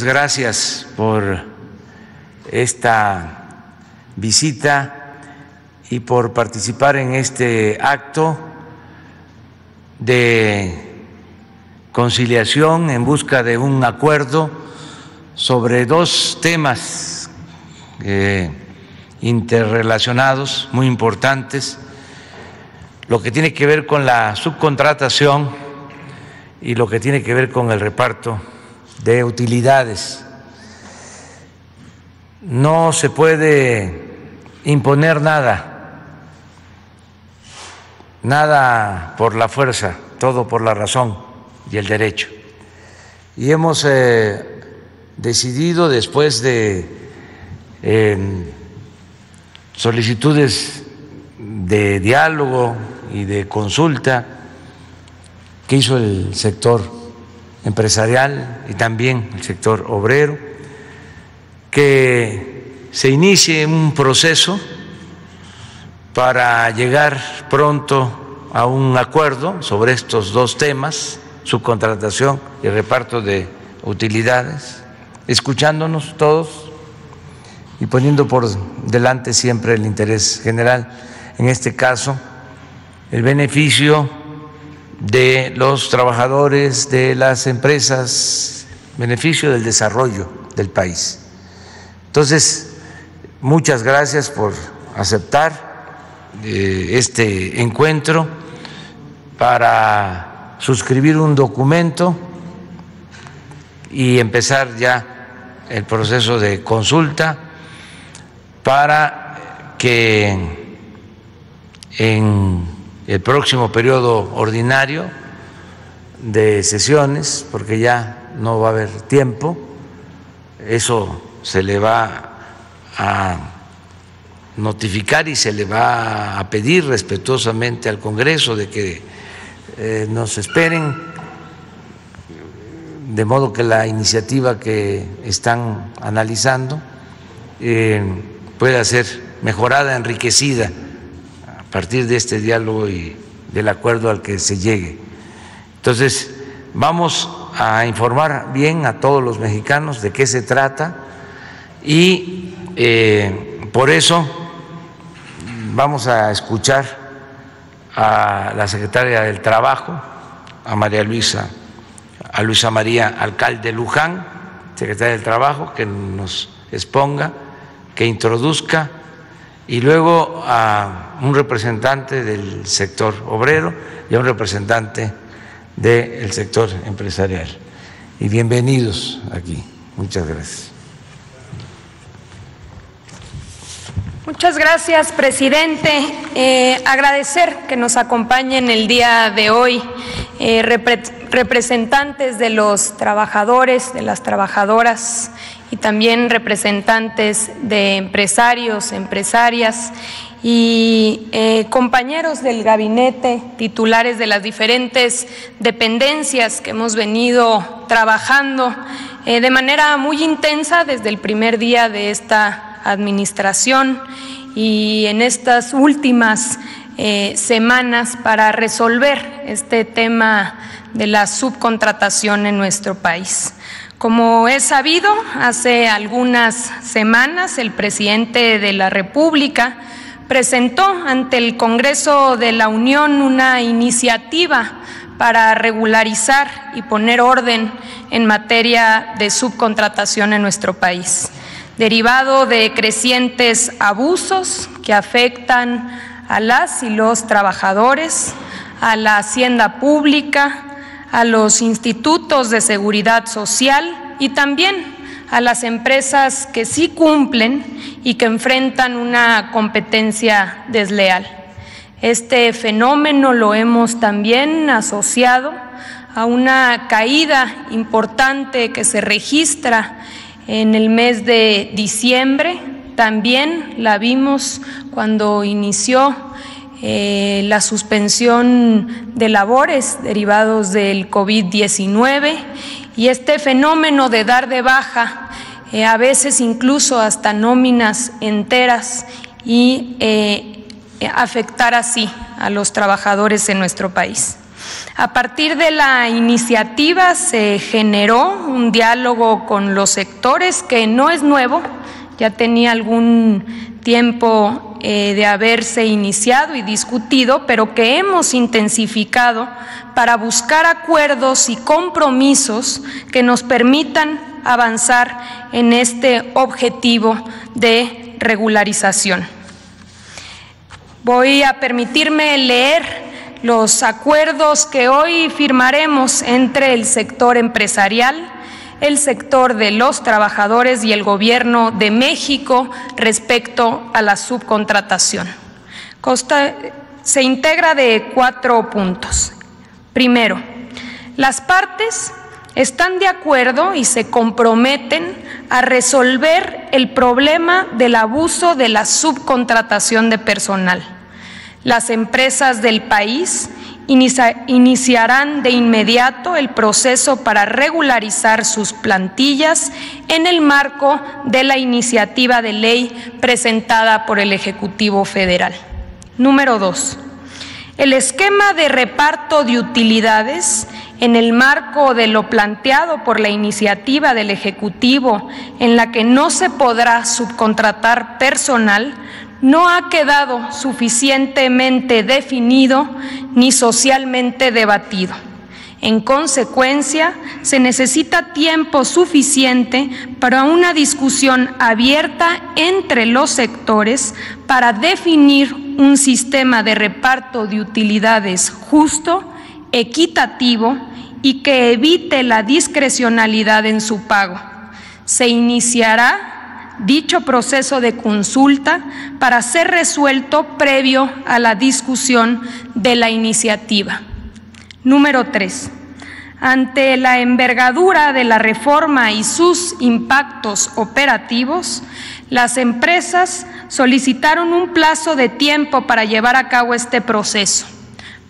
Gracias por esta visita y por participar en este acto de conciliación en busca de un acuerdo sobre dos temas interrelacionados, muy importantes, lo que tiene que ver con la subcontratación y lo que tiene que ver con el reparto de utilidades. No se puede imponer nada por la fuerza, todo por la razón y el derecho. Y hemos decidido, después de solicitudes de diálogo y de consulta que hizo el sector empresarial y también el sector obrero, que se inicie un proceso para llegar pronto a un acuerdo sobre estos dos temas, subcontratación y reparto de utilidades, escuchándonos todos y poniendo por delante siempre el interés general, en este caso el beneficio de los trabajadores, de las empresas, beneficio del desarrollo del país. Entonces, muchas gracias por aceptar este encuentro para suscribir un documento y empezar ya el proceso de consulta para que en el próximo periodo ordinario de sesiones, porque ya no va a haber tiempo, eso se le va a notificar y se le va a pedir respetuosamente al Congreso de que nos esperen, de modo que la iniciativa que están analizando pueda ser mejorada, enriquecida a partir de este diálogo y del acuerdo al que se llegue. Entonces, vamos a informar bien a todos los mexicanos de qué se trata y por eso vamos a escuchar a la secretaria del Trabajo, a Luisa María Alcalde Luján, secretaria del Trabajo, que nos exponga, que introduzca, y luego a un representante del sector obrero y a un representante del sector empresarial. Y bienvenidos aquí. Muchas gracias. Muchas gracias, presidente. Agradecer que nos acompañen el día de hoy representantes de los trabajadores, de las trabajadoras y también representantes de empresarios, empresarias y compañeros del gabinete, titulares de las diferentes dependencias que hemos venido trabajando de manera muy intensa desde el primer día de esta administración y en estas últimas semanas para resolver este tema de la subcontratación en nuestro país. Como es sabido, hace algunas semanas el presidente de la República presentó ante el Congreso de la Unión una iniciativa para regularizar y poner orden en materia de subcontratación en nuestro país, derivado de crecientes abusos que afectan a las y los trabajadores, a la hacienda pública, a los institutos de seguridad social y también a las empresas que sí cumplen y que enfrentan una competencia desleal. Este fenómeno lo hemos también asociado a una caída importante que se registra en el mes de diciembre. También la vimos cuando inició la suspensión de labores derivados del COVID-19 y este fenómeno de dar de baja a veces incluso hasta nóminas enteras y afectar así a los trabajadores en nuestro país. A partir de la iniciativa se generó un diálogo con los sectores que no es nuevo, ya tenía algún tiempo de haberse iniciado y discutido, pero que hemos intensificado para buscar acuerdos y compromisos que nos permitan avanzar en este objetivo de regularización. Voy a permitirme leer los acuerdos que hoy firmaremos entre el sector empresarial, el sector de los trabajadores y el Gobierno de México respecto a la subcontratación. Se integra de 4 puntos. Primero, las partes están de acuerdo y se comprometen a resolver el problema del abuso de la subcontratación de personal. Las empresas del país iniciarán de inmediato el proceso para regularizar sus plantillas en el marco de la iniciativa de ley presentada por el Ejecutivo Federal. Número 2. El esquema de reparto de utilidades en el marco de lo planteado por la iniciativa del Ejecutivo, en la que no se podrá subcontratar personal, no ha quedado suficientemente definido ni socialmente debatido. En consecuencia, se necesita tiempo suficiente para una discusión abierta entre los sectores para definir un sistema de reparto de utilidades justo, equitativo y que evite la discrecionalidad en su pago. Se iniciará dicho proceso de consulta para ser resuelto previo a la discusión de la iniciativa. Número 3. Ante la envergadura de la reforma y sus impactos operativos, las empresas solicitaron un plazo de tiempo para llevar a cabo este proceso.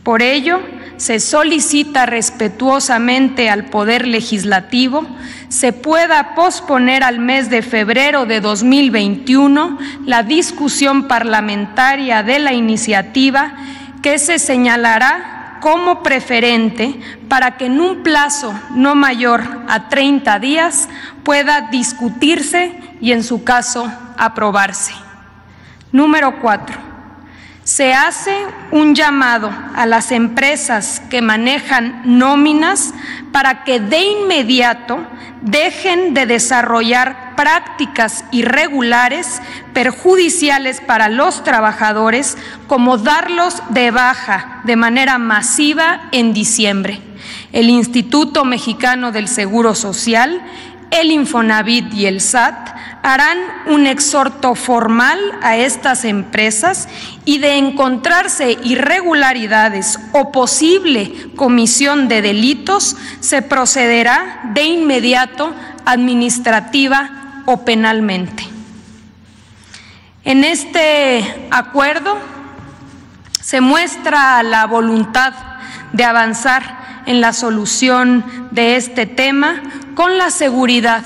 Por ello, se solicita respetuosamente al Poder Legislativo se pueda posponer al mes de febrero de 2021 la discusión parlamentaria de la iniciativa, que se señalará como preferente para que en un plazo no mayor a 30 días pueda discutirse y, en su caso, aprobarse. Número 4. Se hace un llamado a las empresas que manejan nóminas para que de inmediato dejen de desarrollar prácticas irregulares perjudiciales para los trabajadores, como darlos de baja de manera masiva en diciembre. El Instituto Mexicano del Seguro Social, el Infonavit y el SAT harán un exhorto formal a estas empresas y, de encontrarse irregularidades o posible comisión de delitos, se procederá de inmediato administrativa o penalmente. En este acuerdo se muestra la voluntad de avanzar en la solución de este tema, con la seguridad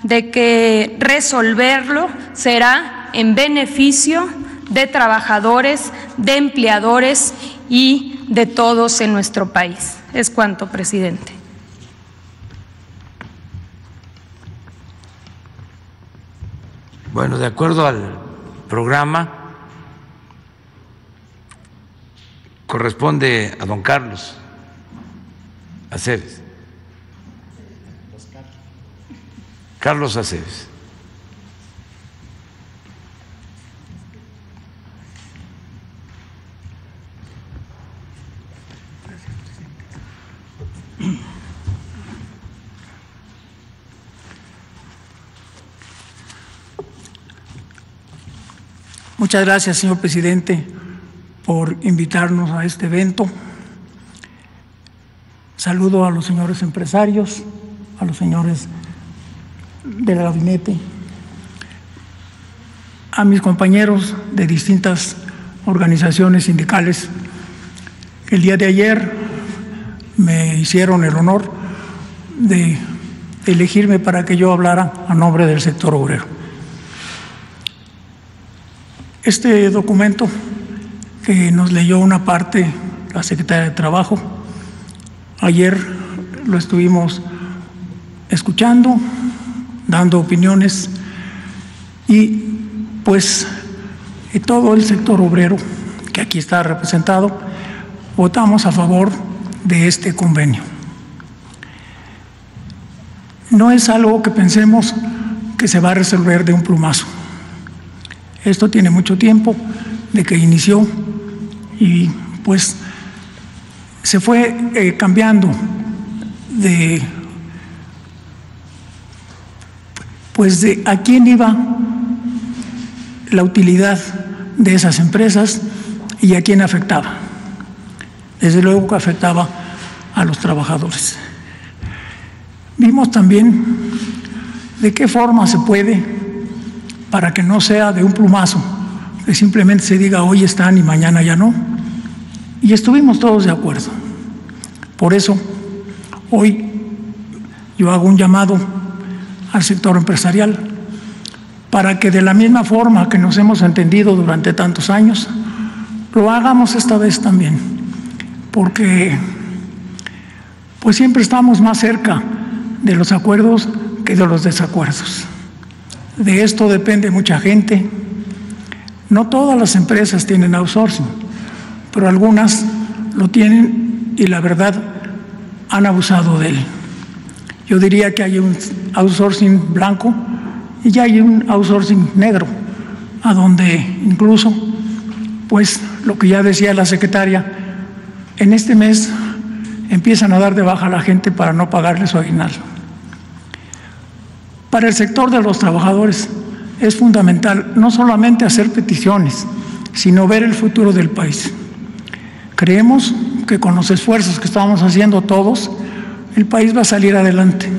de que resolverlo será en beneficio de trabajadores, de empleadores y de todos en nuestro país. Es cuanto, presidente. Bueno, de acuerdo al programa, corresponde a don Carlos Aceves. Carlos Aceves. Muchas gracias, señor presidente, por invitarnos a este evento. Saludo a los señores empresarios, a los señores del gabinete, a mis compañeros de distintas organizaciones sindicales que el día de ayer me hicieron el honor de elegirme para que yo hablara a nombre del sector obrero. Este documento, que nos leyó una parte la secretaria de Trabajo, Ayer lo estuvimos escuchando, dando opiniones y pues todo el sector obrero que aquí está representado votamos a favor de este convenio. No es algo que pensemos que se va a resolver de un plumazo. Esto tiene mucho tiempo de que inició y pues se fue cambiando de a quién iba la utilidad de esas empresas y a quién afectaba. Desde luego que afectaba a los trabajadores. Vimos también de qué forma se puede, para que no sea de un plumazo, que simplemente se diga hoy están y mañana ya no. Y estuvimos todos de acuerdo. Por eso, hoy yo hago un llamado al sector empresarial para que de la misma forma que nos hemos entendido durante tantos años, lo hagamos esta vez también, porque pues siempre estamos más cerca de los acuerdos que de los desacuerdos. De esto depende mucha gente. No todas las empresas tienen outsourcing, pero algunas lo tienen y la verdad han abusado de él. Yo diría que hay un outsourcing blanco y ya hay un outsourcing negro, a donde incluso, pues lo que ya decía la secretaria, en este mes empiezan a dar de baja a la gente para no pagarle su aguinaldo. Para el sector de los trabajadores es fundamental no solamente hacer peticiones, sino ver el futuro del país. Creemos que con los esfuerzos que estamos haciendo todos, el país va a salir adelante.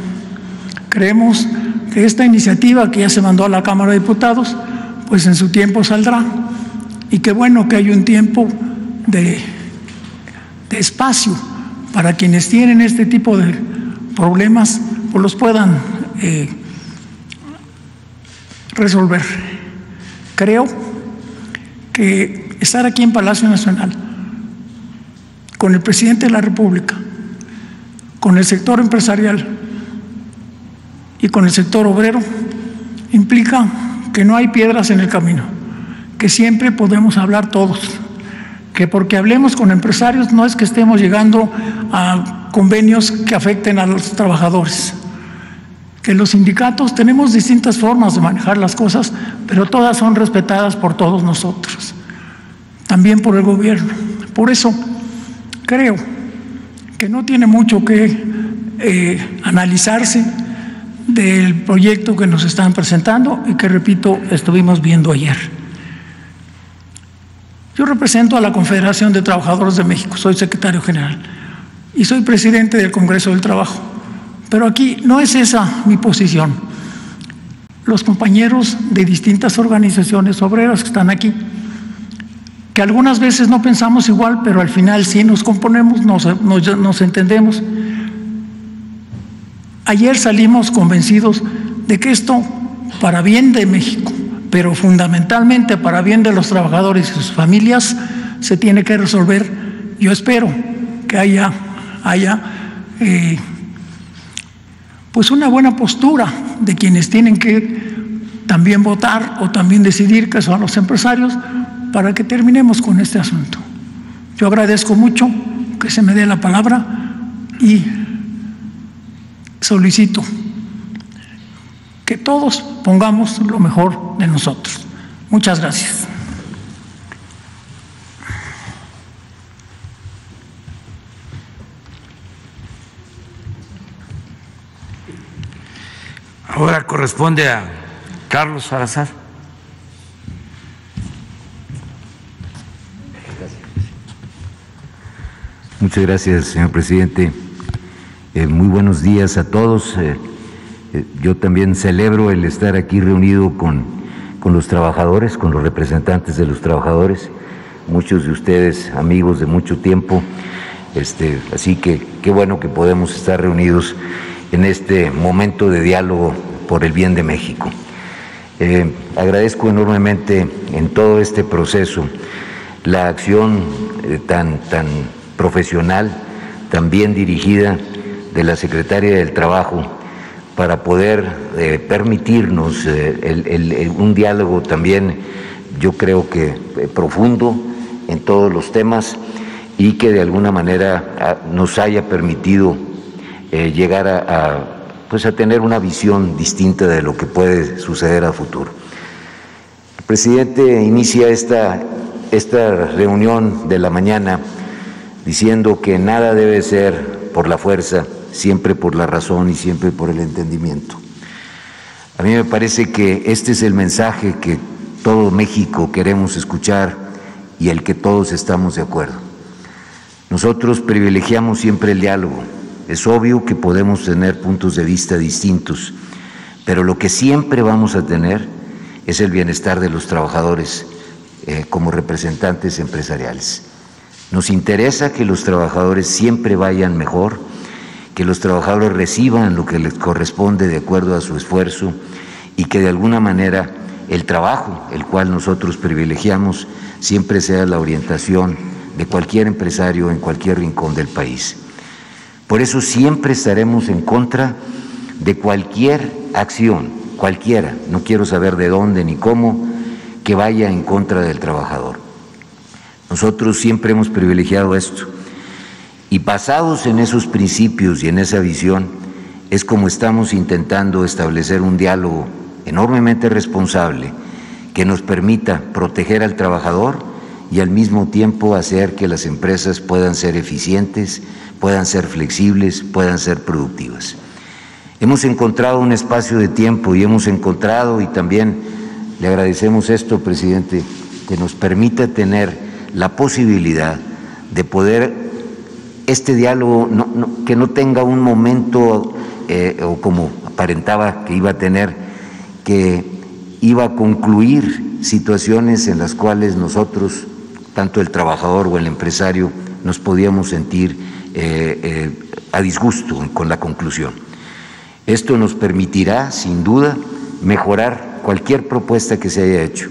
Creemos que esta iniciativa que ya se mandó a la Cámara de Diputados, pues en su tiempo saldrá. Y qué bueno que hay un tiempo de espacio para quienes tienen este tipo de problemas, pues los puedan resolver. Creo que estar aquí en Palacio Nacional con el presidente de la República, con el sector empresarial y con el sector obrero implica que no hay piedras en el camino, que siempre podemos hablar todos, que porque hablemos con empresarios no es que estemos llegando a convenios que afecten a los trabajadores, que los sindicatos tenemos distintas formas de manejar las cosas, pero todas son respetadas por todos nosotros, también por el gobierno. Por eso creo que no tiene mucho que analizarse del proyecto que nos están presentando y que, repito, estuvimos viendo ayer. Yo represento a la Confederación de Trabajadores de México, soy secretario general y soy presidente del Congreso del Trabajo, pero aquí no es esa mi posición. Los compañeros de distintas organizaciones obreras que están aquí, que algunas veces no pensamos igual, pero al final sí nos componemos, nos entendemos. Ayer salimos convencidos de que esto, para bien de México, pero fundamentalmente para bien de los trabajadores y sus familias, se tiene que resolver. Yo espero que haya pues una buena postura de quienes tienen que también votar o también decidir, que son los empresarios, para que terminemos con este asunto. Yo agradezco mucho que se me dé la palabra y solicito que todos pongamos lo mejor de nosotros. Muchas gracias. Ahora corresponde a Carlos Salazar. Muchas gracias, señor presidente. Muy buenos días a todos. Yo también celebro el estar aquí reunido con los trabajadores, con los representantes de los trabajadores, muchos de ustedes amigos de mucho tiempo, así que qué bueno que podemos estar reunidos en este momento de diálogo por el bien de México. Agradezco enormemente en todo este proceso la acción tan profesional, también dirigida de la Secretaria del Trabajo, para poder permitirnos un diálogo también, yo creo que profundo en todos los temas, y que de alguna manera nos haya permitido llegar a tener una visión distinta de lo que puede suceder a futuro. El presidente inicia esta reunión de la mañana diciendo que nada debe ser por la fuerza, siempre por la razón y siempre por el entendimiento. A mí me parece que este es el mensaje que todo México queremos escuchar y el que todos estamos de acuerdo. Nosotros privilegiamos siempre el diálogo. Es obvio que podemos tener puntos de vista distintos, pero lo que siempre vamos a tener es el bienestar de los trabajadores como representantes empresariales. Nos interesa que los trabajadores siempre vayan mejor, que los trabajadores reciban lo que les corresponde de acuerdo a su esfuerzo y que de alguna manera el trabajo, el cual nosotros privilegiamos, siempre sea la orientación de cualquier empresario en cualquier rincón del país. Por eso siempre estaremos en contra de cualquier acción, cualquiera, no quiero saber de dónde ni cómo, que vaya en contra del trabajador. Nosotros siempre hemos privilegiado esto, y basados en esos principios y en esa visión es como estamos intentando establecer un diálogo enormemente responsable que nos permita proteger al trabajador y al mismo tiempo hacer que las empresas puedan ser eficientes, puedan ser flexibles, puedan ser productivas. Hemos encontrado un espacio de tiempo y hemos encontrado, y también le agradecemos esto, presidente, que nos permita tener la posibilidad de poder este diálogo que no tenga un momento o como aparentaba que iba a tener, que iba a concluir situaciones en las cuales nosotros, tanto el trabajador o el empresario, nos podíamos sentir a disgusto con la conclusión. Esto nos permitirá, sin duda, mejorar cualquier propuesta que se haya hecho.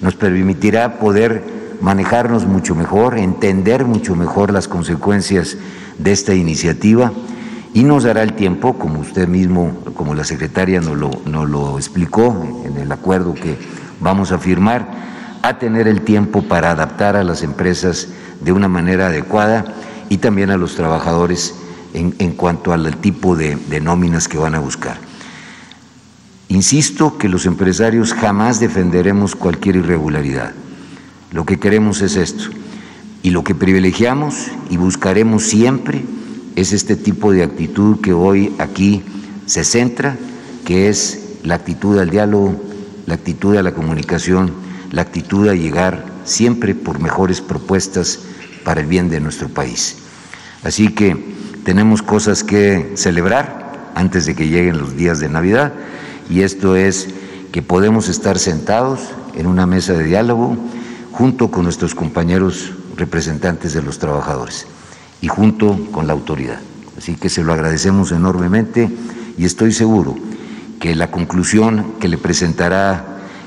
Nos permitirá poder manejarnos mucho mejor, entender mucho mejor las consecuencias de esta iniciativa, y nos dará el tiempo, como usted mismo, como la secretaria nos lo explicó en el acuerdo que vamos a firmar, a tener el tiempo para adaptar a las empresas de una manera adecuada y también a los trabajadores en cuanto al tipo de nóminas que van a buscar. Insisto que los empresarios jamás defenderemos cualquier irregularidad. Lo que queremos es esto, y lo que privilegiamos y buscaremos siempre es este tipo de actitud que hoy aquí se centra, que es la actitud al diálogo, la actitud a la comunicación, la actitud a llegar siempre por mejores propuestas para el bien de nuestro país. Así que tenemos cosas que celebrar antes de que lleguen los días de Navidad, y esto es que podemos estar sentados en una mesa de diálogo junto con nuestros compañeros representantes de los trabajadores y junto con la autoridad. Así que se lo agradecemos enormemente, y estoy seguro que la conclusión que le presentará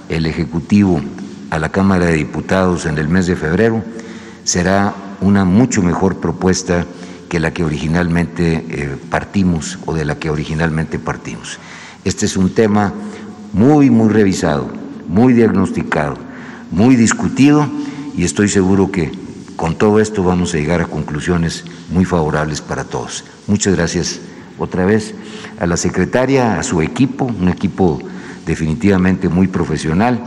el Ejecutivo a la Cámara de Diputados en el mes de febrero será una mucho mejor propuesta que la que originalmente partimos o de la que originalmente partimos. Este es un tema muy revisado, muy diagnosticado, muy discutido, y estoy seguro que con todo esto vamos a llegar a conclusiones muy favorables para todos. Muchas gracias otra vez a la secretaria, a su equipo, un equipo definitivamente muy profesional,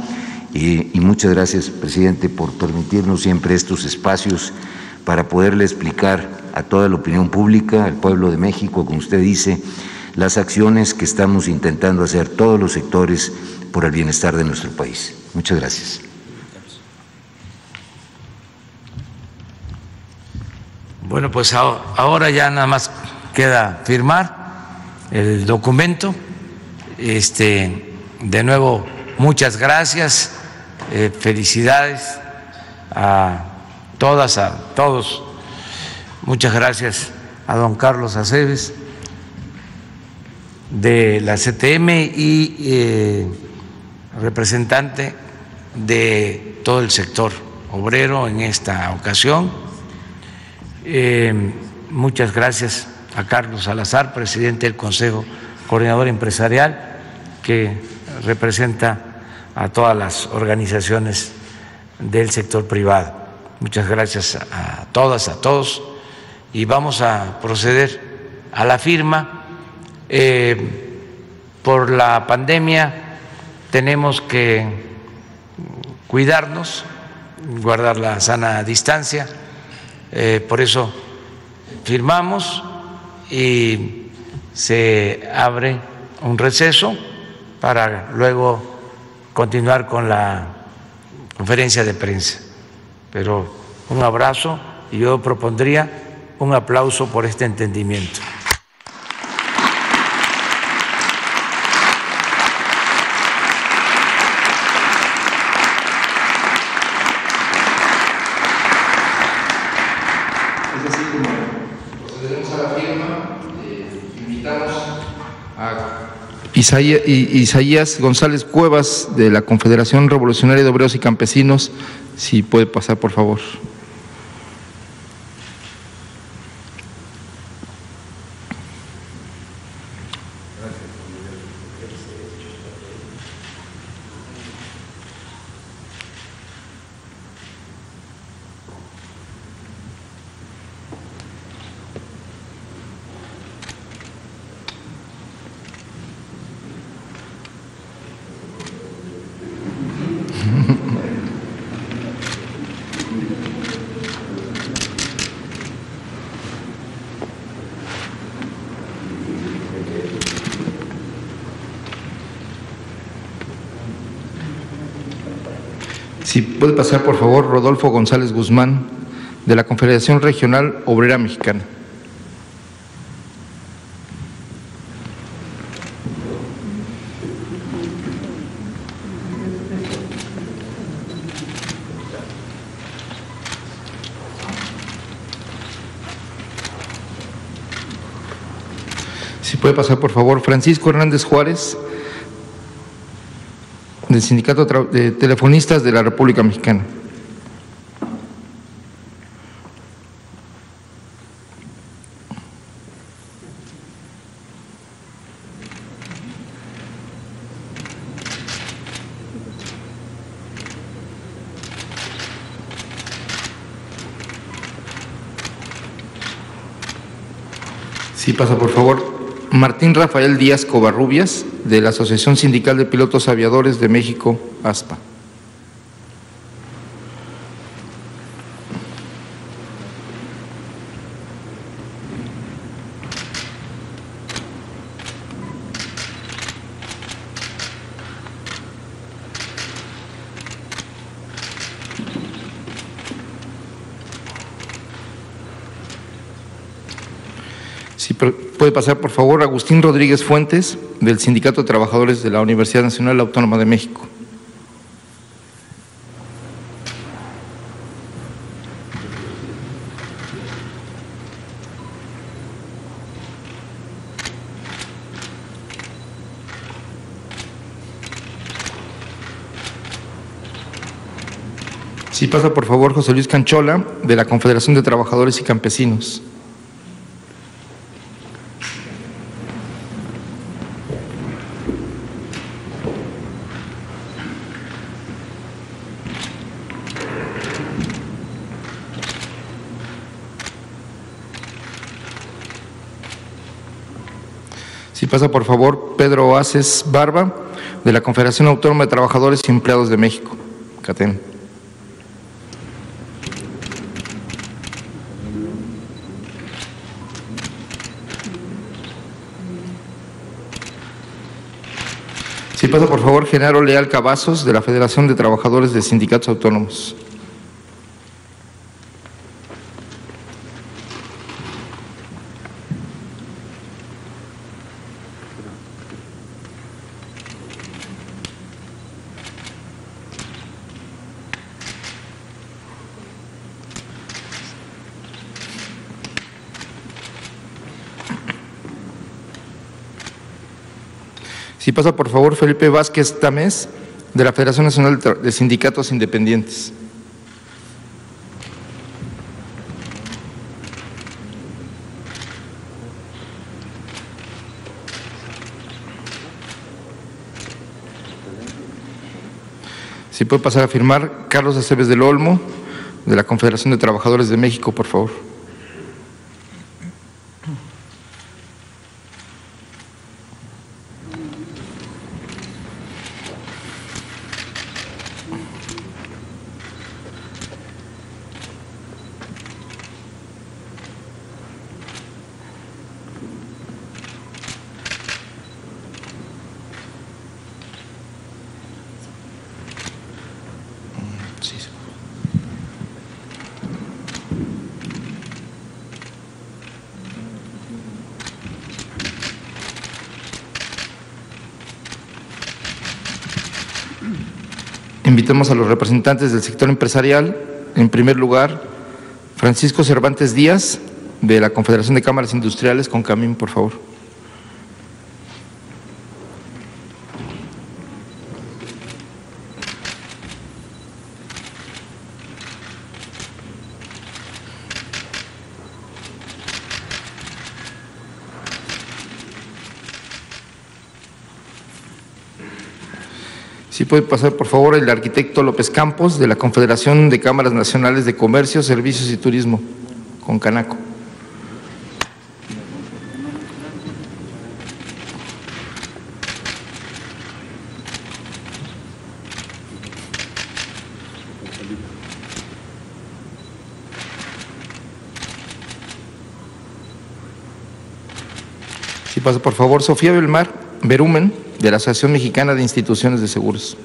y muchas gracias, presidente, por permitirnos siempre estos espacios para poderle explicar a toda la opinión pública, al pueblo de México, como usted dice, las acciones que estamos intentando hacer todos los sectores por el bienestar de nuestro país. Muchas gracias. Bueno, pues ahora ya nada más queda firmar el documento. De nuevo, muchas gracias, felicidades a todas, a todos. Muchas gracias a don Carlos Aceves de la CTM y representante de todo el sector obrero en esta ocasión. muchas gracias a Carlos Salazar, presidente del Consejo Coordinador Empresarial, que representa a todas las organizaciones del sector privado. Muchas gracias a todas, a todos, y vamos a proceder a la firma. Por la pandemia tenemos que cuidarnos, guardar la sana distancia, por eso firmamos y se abre un receso para luego continuar con la conferencia de prensa. Pero un abrazo, y yo propondría un aplauso por este entendimiento. Isaías González Cuevas, de la Confederación Revolucionaria de Obreros y Campesinos, si puede pasar, por favor. Si puede pasar, por favor, Rodolfo González Guzmán, de la Confederación Regional Obrera Mexicana. Si puede pasar, por favor, Francisco Hernández Juárez, del Sindicato de Telefonistas de la República Mexicana. Sí, pasa, por favor, Martín Rafael Díaz Covarrubias, de la Asociación Sindical de Pilotos Aviadores de México, ASPA. Si puede pasar, por favor, Agustín Rodríguez Fuentes, del Sindicato de Trabajadores de la Universidad Nacional Autónoma de México. Si pasa, por favor, José Luis Canchola, de la Confederación de Trabajadores y Campesinos. Si pasa, por favor, Pedro Aces Barba, de la Confederación Autónoma de Trabajadores y Empleados de México, CATEM. Si pasa, por favor, Genaro Leal Cavazos, de la Federación de Trabajadores de Sindicatos Autónomos. Si pasa, por favor, Felipe Vázquez Tamés, de la Federación Nacional de Sindicatos Independientes. Si puede pasar a firmar Carlos Aceves del Olmo, de la Confederación de Trabajadores de México, por favor. Invitamos a los representantes del sector empresarial. En primer lugar, Francisco Cervantes Díaz, de la Confederación de Cámaras Industriales, con Camín, por favor. Si puede pasar, por favor, el arquitecto López Campos, de la Confederación de Cámaras Nacionales de Comercio, Servicios y Turismo, con Canaco. Si pasa, por favor, Sofía Belmar Berumen, de la Asociación Mexicana de Instituciones de Seguros.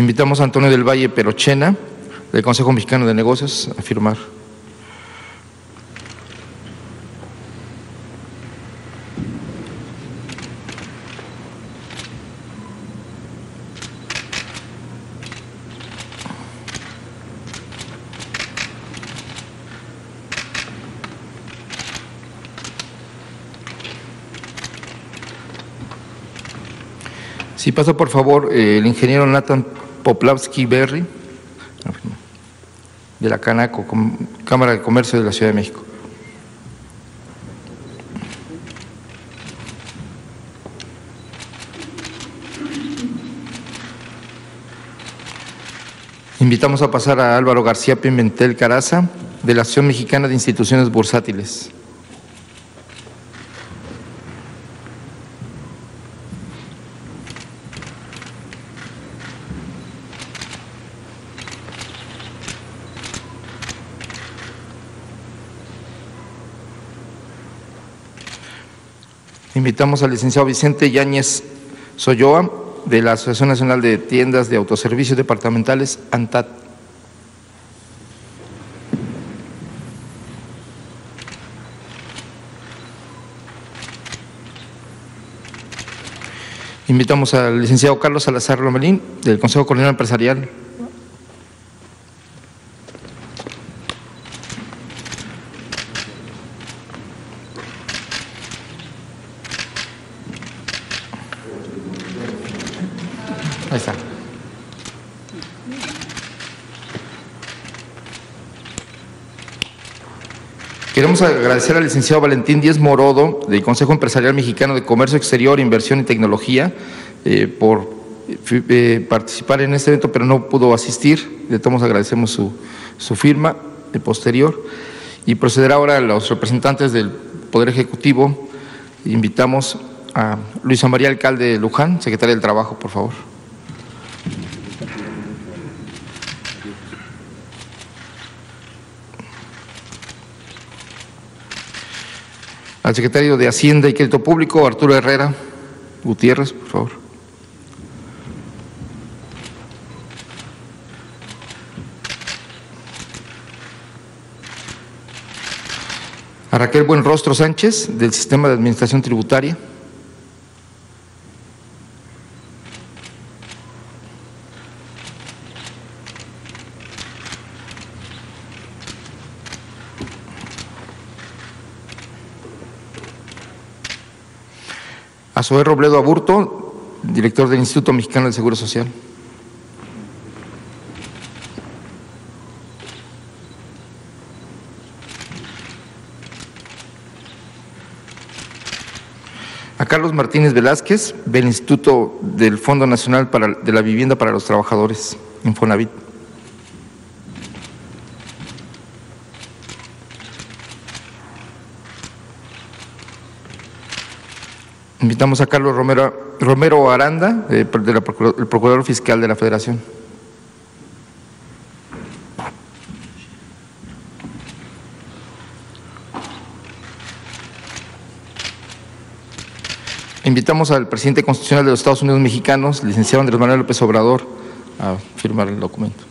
Invitamos a Antonio del Valle Perochena, del Consejo Mexicano de Negocios, a firmar. Si pasa, por favor, el ingeniero Nathan Poplavsky Berry, de la Canaco, Cámara de Comercio de la Ciudad de México. Invitamos a pasar a Álvaro García Pimentel Caraza, de la Asociación Mexicana de Instituciones Bursátiles. Invitamos al licenciado Vicente Yáñez Soyoa, de la Asociación Nacional de Tiendas de Autoservicios Departamentales, ANTAD. Invitamos al licenciado Carlos Salazar Lomelín, del Consejo Coordinador Empresarial. Ahí está. Queremos agradecer al licenciado Valentín Díez Morodo, del Consejo Empresarial Mexicano de Comercio Exterior, Inversión y Tecnología, por participar en este evento, pero no pudo asistir. De todos modos agradecemos su firma posterior. Y procederá ahora a los representantes del Poder Ejecutivo. Invitamos a Luisa María Alcalde Luján, secretaria del Trabajo, por favor. Al secretario de Hacienda y Crédito Público, Arturo Herrera Gutiérrez, por favor. A Raquel Buenrostro Sánchez, del Sistema de Administración Tributaria. A Zoé Robledo Aburto, director del Instituto Mexicano del Seguro Social. a Carlos Martínez Velázquez, del Instituto del Fondo Nacional de la Vivienda para los Trabajadores, Infonavit. Invitamos a Carlos Romero Aranda, el Procurador Fiscal de la Federación. Invitamos al presidente constitucional de los Estados Unidos mexicanos, licenciado Andrés Manuel López Obrador, a firmar el documento.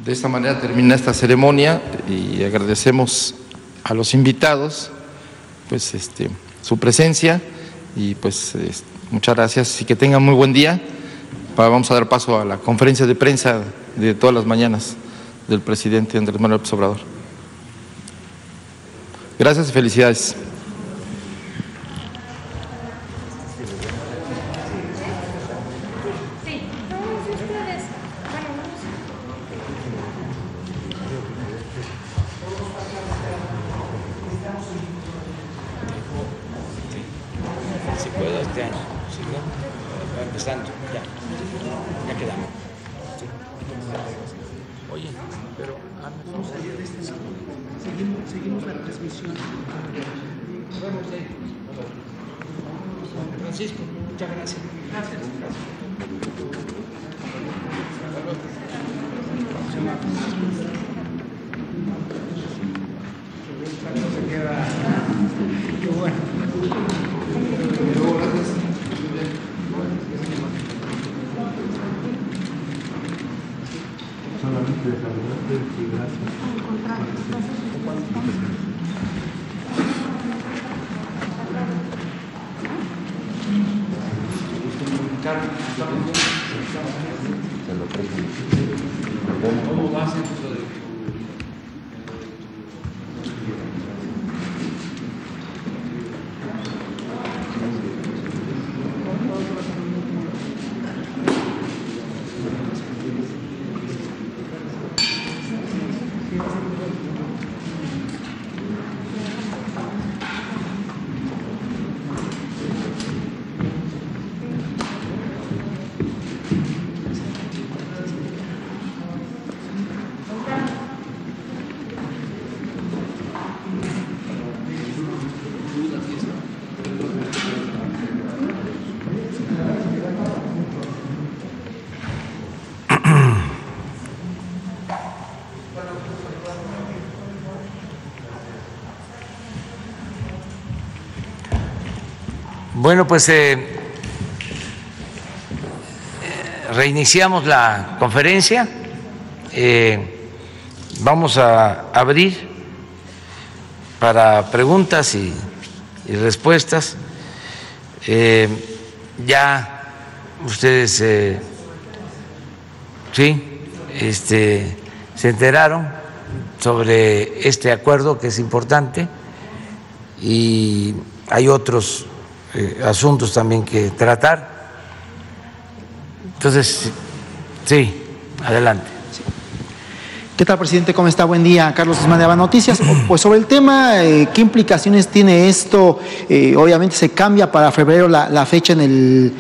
De esta manera termina esta ceremonia y agradecemos a los invitados pues su presencia y pues muchas gracias y que tengan muy buen día. Vamos a dar paso a la conferencia de prensa de todas las mañanas del presidente Andrés Manuel López Obrador. Gracias y felicidades. Seguimos la transmisión. Francisco, muchas gracias. Gracias. Solamente saludarte y gracias. ¿Cómo vas en eso de Bueno, pues reiniciamos la conferencia. Vamos a abrir para preguntas y respuestas. Ya ustedes se enteraron sobre este acuerdo que es importante y hay otros asuntos también que tratar. Entonces, sí, adelante. ¿Qué tal, presidente? ¿Cómo está? Buen día. Carlos Guzmán de Aba Noticias. Pues sobre el tema, ¿qué implicaciones tiene esto? Obviamente se cambia para febrero la fecha en el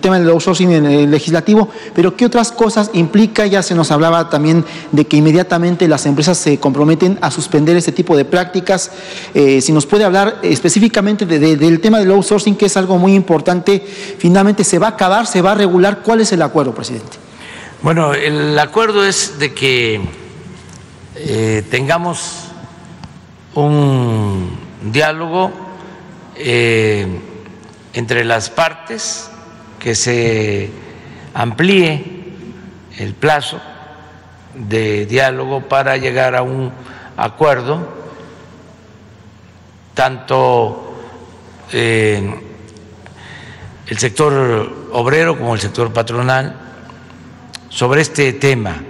tema del outsourcing en el legislativo, pero ¿qué otras cosas implica? Ya se nos hablaba también de que inmediatamente las empresas se comprometen a suspender este tipo de prácticas. Si nos puede hablar específicamente del tema del outsourcing, que es algo muy importante, finalmente se va a acabar, se va a regular. ¿Cuál es el acuerdo, presidente? Bueno, el acuerdo es de que tengamos un diálogo entre las partes, que se amplíe el plazo de diálogo para llegar a un acuerdo, tanto el sector obrero como el sector patronal, sobre este tema,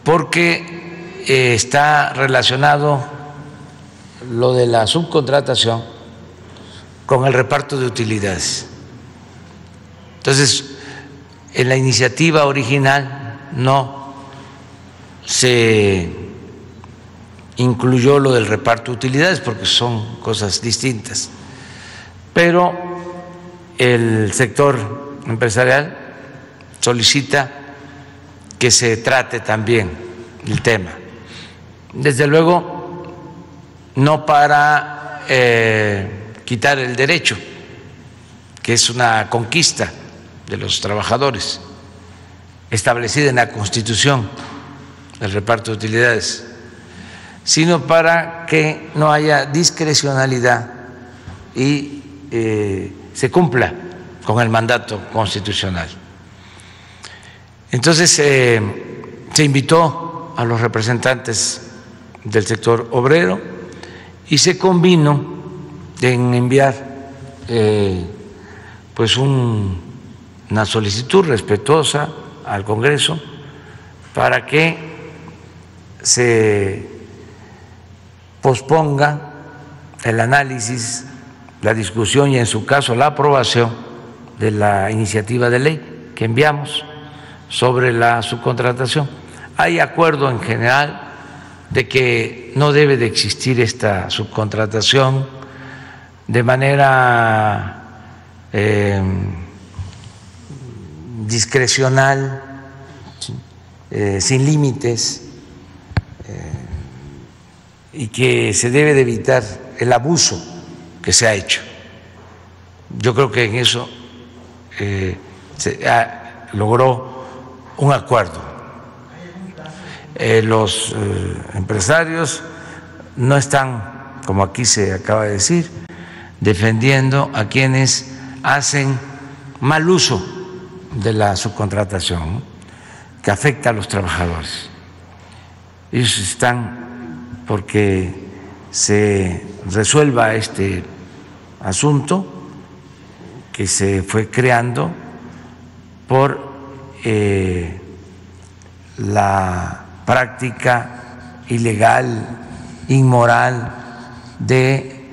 porque está relacionado lo de la subcontratación con el reparto de utilidades. Entonces, en la iniciativa original no se incluyó lo del reparto de utilidades porque son cosas distintas, pero el sector empresarial solicita que se trate también el tema. Desde luego, no para quitar el derecho, que es una conquista de los trabajadores, establecida en la Constitución, el reparto de utilidades, sino para que no haya discrecionalidad y se cumpla con el mandato constitucional. Entonces, se invitó a los representantes del sector obrero y se convino en enviar pues una solicitud respetuosa al Congreso para que se posponga el análisis, la discusión y en su caso la aprobación de la iniciativa de ley que enviamos sobre la subcontratación. Hay acuerdo en general de que no debe de existir esta subcontratación de manera discrecional, sin límites, y que se debe de evitar el abuso que se ha hecho. Yo creo que en eso se logró un acuerdo. Los empresarios no están, como aquí se acaba de decir, defendiendo a quienes hacen mal uso de la subcontratación, ¿no?, que afecta a los trabajadores. Ellos están porque se resuelva este asunto que se fue creando por la práctica ilegal, inmoral de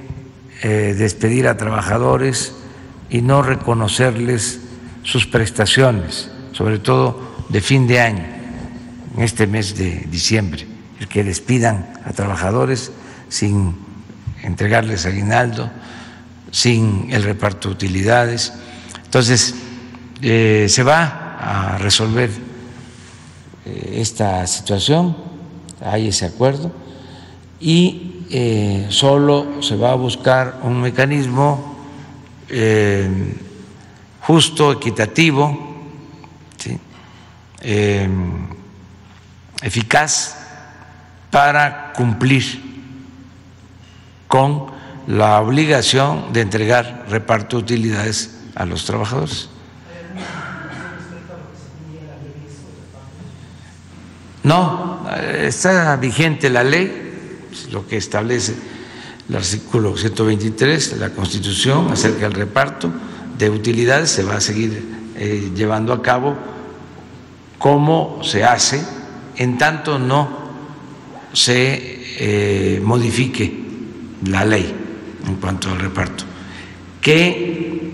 despedir a trabajadores y no reconocerles sus prestaciones, sobre todo de fin de año, en este mes de diciembre, el que despidan a trabajadores sin entregarles aguinaldo, sin el reparto de utilidades. Entonces, se va a resolver esta situación, hay ese acuerdo, y solo se va a buscar un mecanismo justo, equitativo, ¿sí?, eficaz para cumplir con la obligación de entregar reparto de utilidades a los trabajadores. No, está vigente la ley, lo que establece el artículo 123 de la Constitución acerca del reparto de utilidades, se va a seguir llevando a cabo como se hace, en tanto no se modifique la ley en cuanto al reparto, que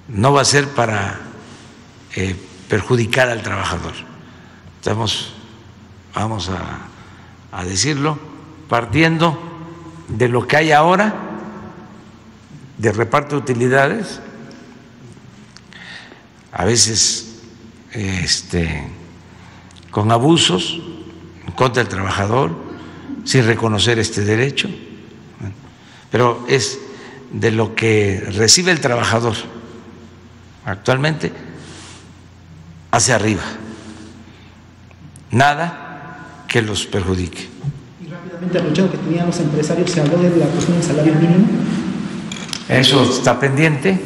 no va a ser para perjudicar al trabajador. Vamos a decirlo, partiendo de lo que hay ahora de reparto de utilidades, a veces con abusos en contra del trabajador, sin reconocer este derecho, pero es de lo que recibe el trabajador actualmente hacia arriba, nada que los perjudique. Y rápidamente, aprovechando que tenían los empresarios, se habló de la cuestión del salario mínimo. Eso está pendiente.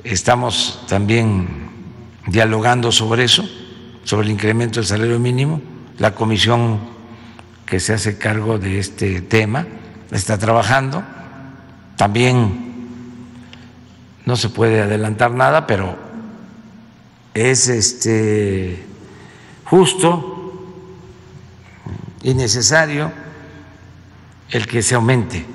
Estamos también dialogando sobre eso, sobre el incremento del salario mínimo. La comisión que se hace cargo de este tema está trabajando. También no se puede adelantar nada, pero es justo y necesario el que se aumente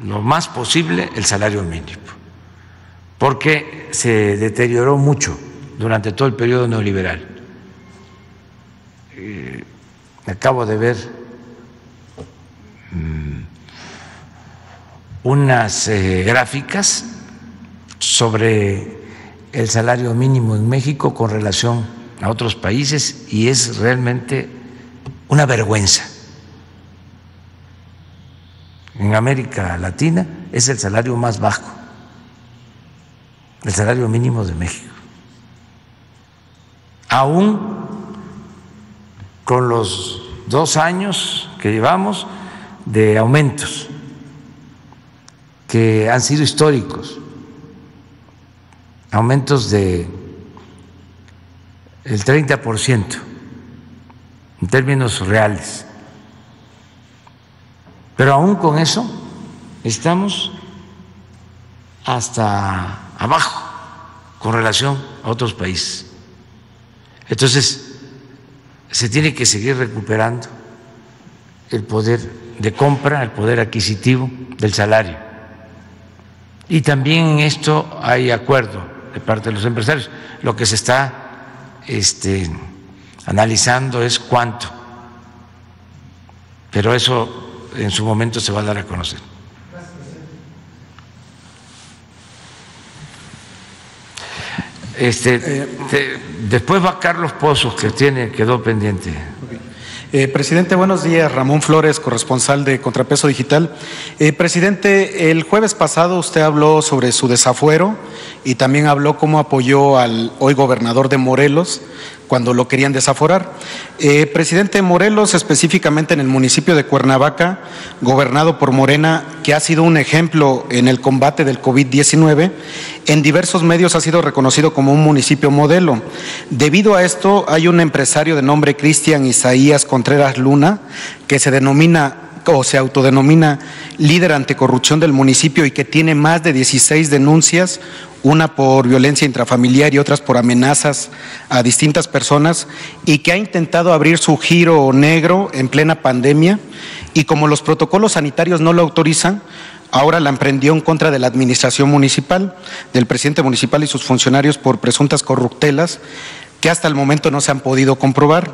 lo más posible el salario mínimo, porque se deterioró mucho durante todo el periodo neoliberal. Acabo de ver unas gráficas sobre el salario mínimo en México con relación a otros países y es realmente una vergüenza. En América Latina es el salario más bajo, el salario mínimo de México. Aún con los 2 años que llevamos de aumentos que han sido históricos, aumentos de el 30% en términos reales. Pero aún con eso estamos hasta abajo con relación a otros países. Entonces, se tiene que seguir recuperando el poder de compra, el poder adquisitivo del salario. Y también en esto hay acuerdo de parte de los empresarios. Lo que se está analizando es cuánto, pero eso en su momento se va a dar a conocer. Después va Carlos Pozos, que quedó pendiente. Presidente, buenos días. Ramón Flores, corresponsal de Contrapeso Digital. Presidente, el jueves pasado usted habló sobre su desafuero y también habló cómo apoyó al hoy gobernador de Morelos cuando lo querían desaforar. Presidente, Morelos, específicamente en el municipio de Cuernavaca, gobernado por Morena, que ha sido un ejemplo en el combate del COVID-19, en diversos medios ha sido reconocido como un municipio modelo. Debido a esto, hay un empresario de nombre Cristian Isaías Contreras Luna, que se denomina o se autodenomina líder anticorrupción del municipio y que tiene más de 16 denuncias, una por violencia intrafamiliar y otras por amenazas a distintas personas, y que ha intentado abrir su giro negro en plena pandemia, y como los protocolos sanitarios no lo autorizan, ahora la emprendió en contra de la administración municipal, del presidente municipal y sus funcionarios por presuntas corruptelas que hasta el momento no se han podido comprobar.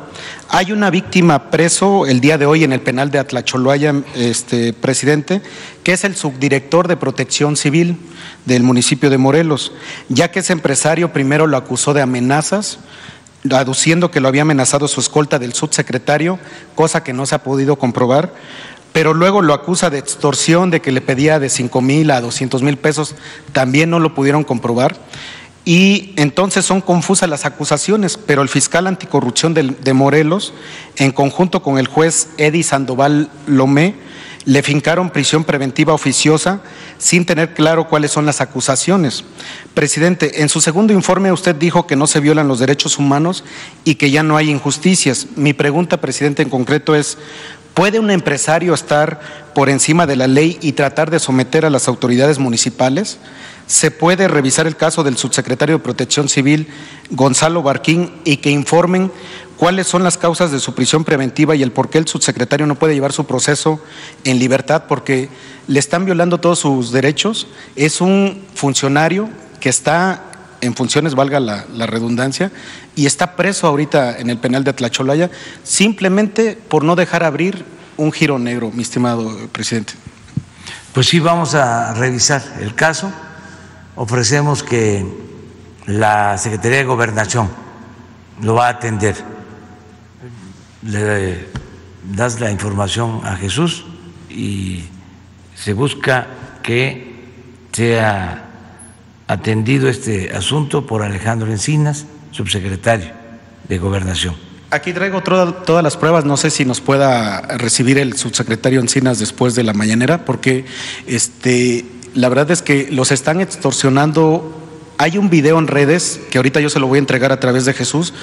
Hay una víctima preso el día de hoy en el penal de Atlacholoaya, presidente, que es el subdirector de Protección Civil del municipio de Morelos, ya que ese empresario primero lo acusó de amenazas, aduciendo que lo había amenazado su escolta del subsecretario, cosa que no se ha podido comprobar, pero luego lo acusa de extorsión, de que le pedía de 5,000 a 200,000 pesos, también no lo pudieron comprobar. Y entonces son confusas las acusaciones, pero el fiscal anticorrupción de Morelos, en conjunto con el juez Eddie Sandoval Lomé, le fincaron prisión preventiva oficiosa sin tener claro cuáles son las acusaciones. Presidente, en su segundo informe usted dijo que no se violan los derechos humanos y que ya no hay injusticias. Mi pregunta, presidente, en concreto es: ¿puede un empresario estar por encima de la ley y tratar de someter a las autoridades municipales? ¿Se puede revisar el caso del subsecretario de Protección Civil, Gonzalo Barquín, y que informen cuáles son las causas de su prisión preventiva y el por qué el subsecretario no puede llevar su proceso en libertad? Porque le están violando todos sus derechos. Es un funcionario que está en funciones, valga la redundancia, y está preso ahorita en el penal de Atlacholaya simplemente por no dejar abrir un giro negro, mi estimado presidente. Pues sí, vamos a revisar el caso. Ofrecemos que la Secretaría de Gobernación lo va a atender. Le das la información a Jesús y se busca que sea atendido este asunto por Alejandro Encinas, subsecretario de Gobernación. Aquí traigo todas las pruebas, no sé si nos pueda recibir el subsecretario Encinas después de la mañanera, porque la verdad es que los están extorsionando. Hay un video en redes, que ahorita yo se lo voy a entregar a través de Jesús,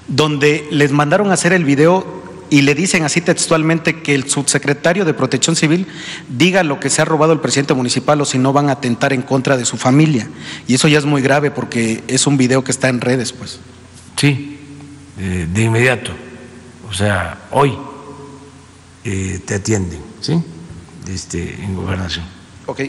donde les mandaron a hacer el video y le dicen así textualmente que el subsecretario de Protección Civil diga lo que se ha robado el presidente municipal o si no van a atentar en contra de su familia. Y eso ya es muy grave porque es un video que está en redes, pues. Sí, de inmediato, o sea, hoy te atienden, ¿sí? En Gobernación. Ok.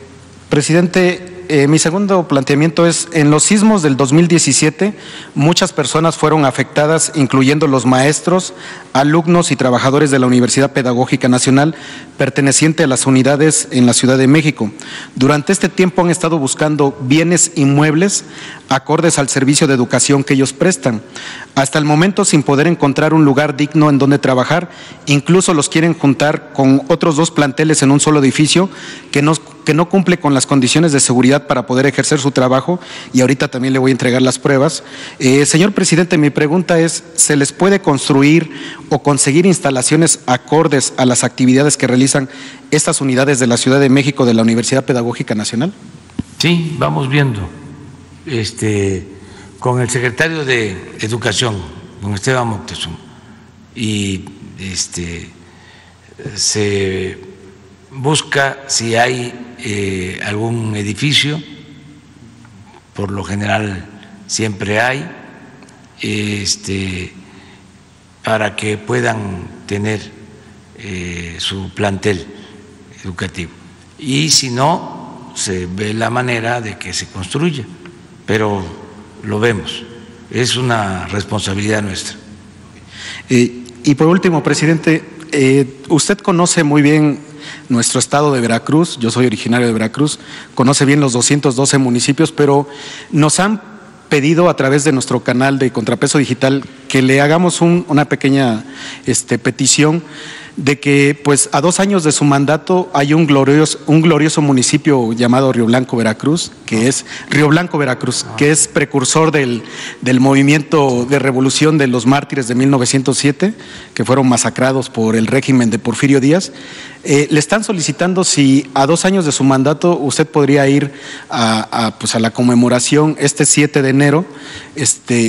Presidente, mi segundo planteamiento es, en los sismos del 2017, muchas personas fueron afectadas, incluyendo los maestros, alumnos y trabajadores de la Universidad Pedagógica Nacional, perteneciente a las unidades en la Ciudad de México. Durante este tiempo han estado buscando bienes inmuebles acordes al servicio de educación que ellos prestan. Hasta el momento, sin poder encontrar un lugar digno en donde trabajar, incluso los quieren juntar con otros 2 planteles en un solo edificio que no cumple con las condiciones de seguridad para poder ejercer su trabajo, y ahorita también le voy a entregar las pruebas. Señor presidente, mi pregunta es, ¿se les puede construir o conseguir instalaciones acordes a las actividades que realizan estas unidades de la Ciudad de México de la Universidad Pedagógica Nacional? Sí, vamos viendo. Con el secretario de Educación, con Esteban Moctezuma, y se busca si hay algún edificio, por lo general siempre hay, para que puedan tener su plantel educativo. Y si no, se ve la manera de que se construya, pero lo vemos, es una responsabilidad nuestra. Y por último, presidente, usted conoce muy bien nuestro estado de Veracruz, yo soy originario de Veracruz, conoce bien los 212 municipios, pero nos han pedido a través de nuestro canal de Contrapeso Digital que le hagamos una pequeña petición de que, pues, a 2 años de su mandato hay un glorioso municipio llamado Río Blanco, Veracruz, que es que es precursor del movimiento de revolución de los mártires de 1907, que fueron masacrados por el régimen de Porfirio Díaz. Le están solicitando si a 2 años de su mandato usted podría ir a la conmemoración este 7 de enero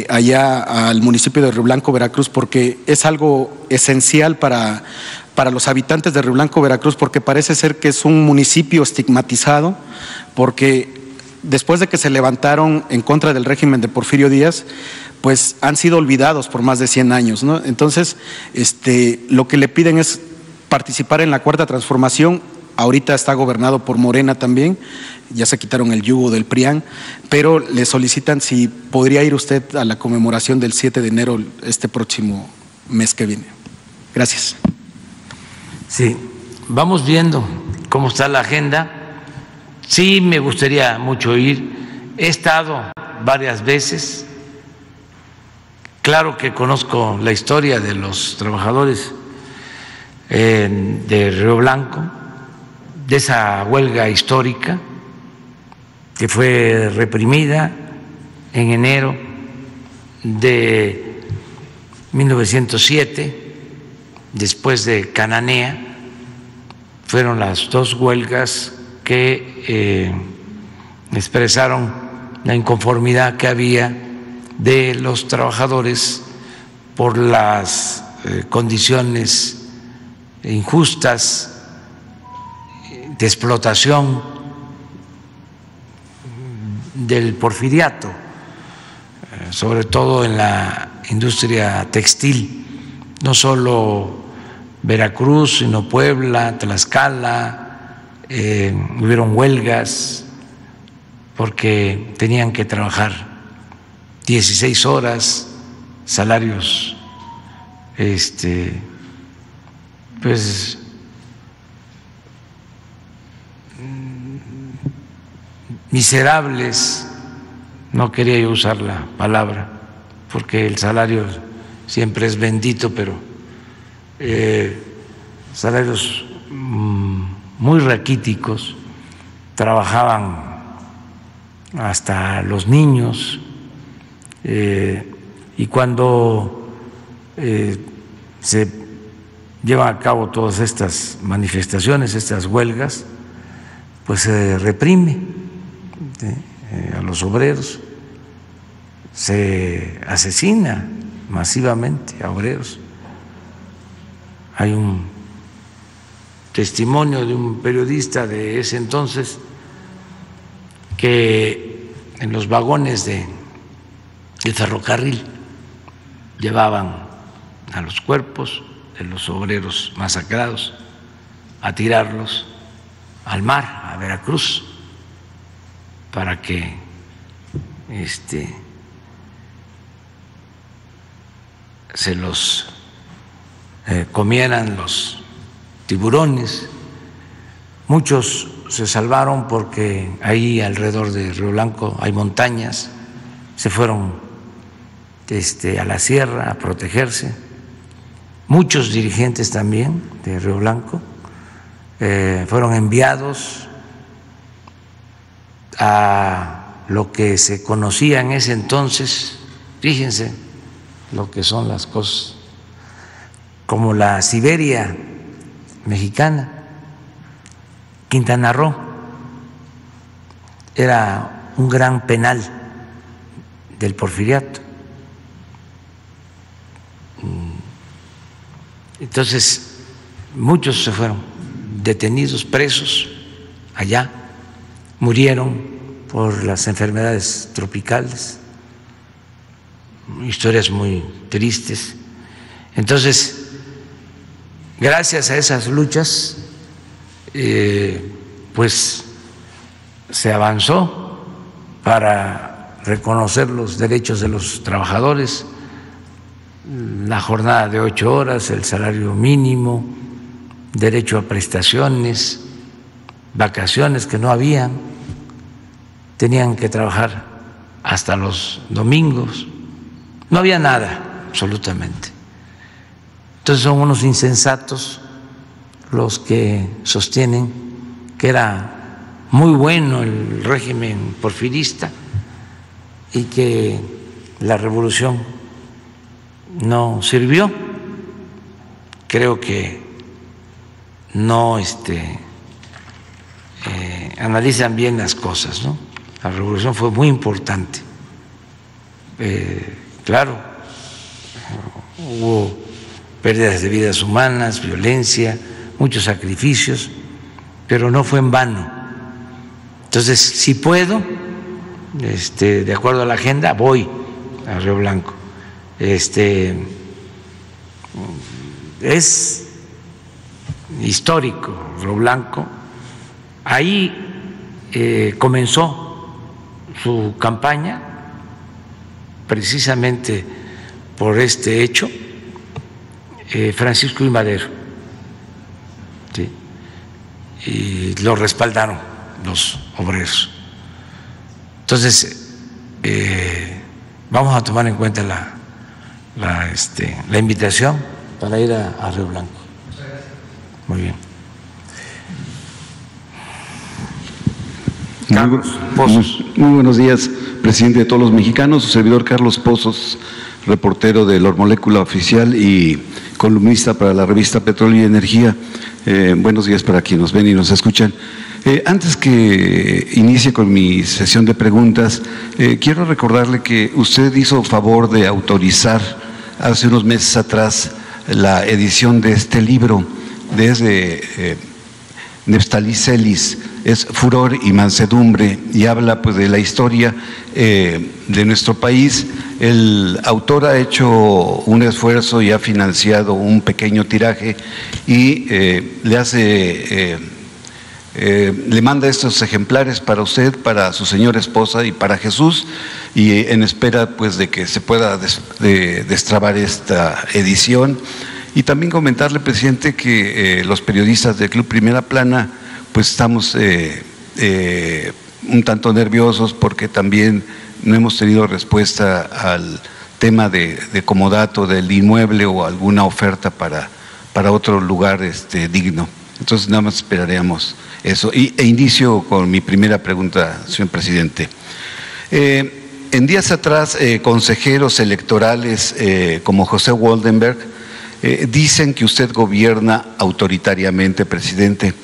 allá al municipio de Río Blanco, Veracruz, porque es algo esencial para los habitantes de Río Blanco, Veracruz, porque parece ser que es un municipio estigmatizado, porque después de que se levantaron en contra del régimen de Porfirio Díaz, pues han sido olvidados por más de 100 años, ¿no? Entonces, lo que le piden es participar en la Cuarta Transformación. Ahorita está gobernado por Morena también, ya se quitaron el yugo del PRIAN, pero le solicitan si podría ir usted a la conmemoración del 7 de enero este próximo mes que viene. Gracias. Sí, vamos viendo cómo está la agenda. Sí, me gustaría mucho ir. He estado varias veces. Claro que conozco la historia de los trabajadores de Río Blanco, de esa huelga histórica que fue reprimida en enero de 1907, después de Cananea. Fueron las 2 huelgas que expresaron la inconformidad que había de los trabajadores por las condiciones injustas de explotación del porfiriato, sobre todo en la industria textil, no solo Veracruz, sino Puebla, Tlaxcala. Hubieron huelgas porque tenían que trabajar 16 horas, salarios pues miserables, no quería yo usar la palabra porque el salario siempre es bendito, pero salarios muy raquíticos, trabajaban hasta los niños, y cuando se llevan a cabo todas estas manifestaciones, estas huelgas, pues se reprime a los obreros, se asesina masivamente a obreros. Hay un testimonio de un periodista de ese entonces que en los vagones del ferrocarril llevaban a los cuerpos de los obreros masacrados a tirarlos al mar, a Veracruz, para que se los comieran los tiburones. Muchos se salvaron porque ahí alrededor de Río Blanco hay montañas, se fueron a la sierra a protegerse. Muchos dirigentes también de Río Blanco fueron enviados a lo que se conocía en ese entonces, fíjense lo que son las cosas, como la Siberia mexicana. Quintana Roo era un gran penal del Porfiriato. Entonces, muchos se fueron detenidos, presos allá, murieron por las enfermedades tropicales, historias muy tristes. Entonces, gracias a esas luchas, pues se avanzó para reconocer los derechos de los trabajadores, la jornada de 8 horas, el salario mínimo, derecho a prestaciones, vacaciones que no habían, tenían que trabajar hasta los domingos, no había nada, absolutamente. Entonces son unos insensatos los que sostienen que era muy bueno el régimen porfirista y que la revolución no sirvió. Creo que no analizan bien las cosas, ¿no? La revolución fue muy importante. Claro, hubo pérdidas de vidas humanas, violencia, muchos sacrificios, pero no fue en vano. Entonces, si puedo, de acuerdo a la agenda, voy a Río Blanco. Es histórico Río Blanco. Ahí comenzó su campaña precisamente por este hecho Francisco I. Madero, ¿sí? Y lo respaldaron los obreros. Entonces, vamos a tomar en cuenta la invitación para ir a Río Blanco. Muy bien. Carlos Pozos. Muy buenos días, presidente de todos los mexicanos. Su servidor Carlos Pozos, reportero de La Molécula Oficial y columnista para la revista Petróleo y Energía. Buenos días para quienes nos ven y nos escuchan. Antes que inicie con mi sesión de preguntas, quiero recordarle que usted hizo favor de autorizar hace unos meses atrás la edición de este libro desde Neftalí Celis, es Furor y Mansedumbre, y habla pues de la historia de nuestro país. El autor ha hecho un esfuerzo y ha financiado un pequeño tiraje y le manda estos ejemplares para usted, para su señora esposa y para Jesús, y en espera pues de que se pueda destrabar esta edición. Y también comentarle, presidente, que los periodistas del Club Primera Plana pues estamos un tanto nerviosos porque también no hemos tenido respuesta al tema de comodato del inmueble o alguna oferta para otro lugar digno. Entonces nada más esperaremos eso. E inicio con mi primera pregunta, señor presidente. En días atrás, consejeros electorales como José Waldenberg dicen que usted gobierna autoritariamente, presidente.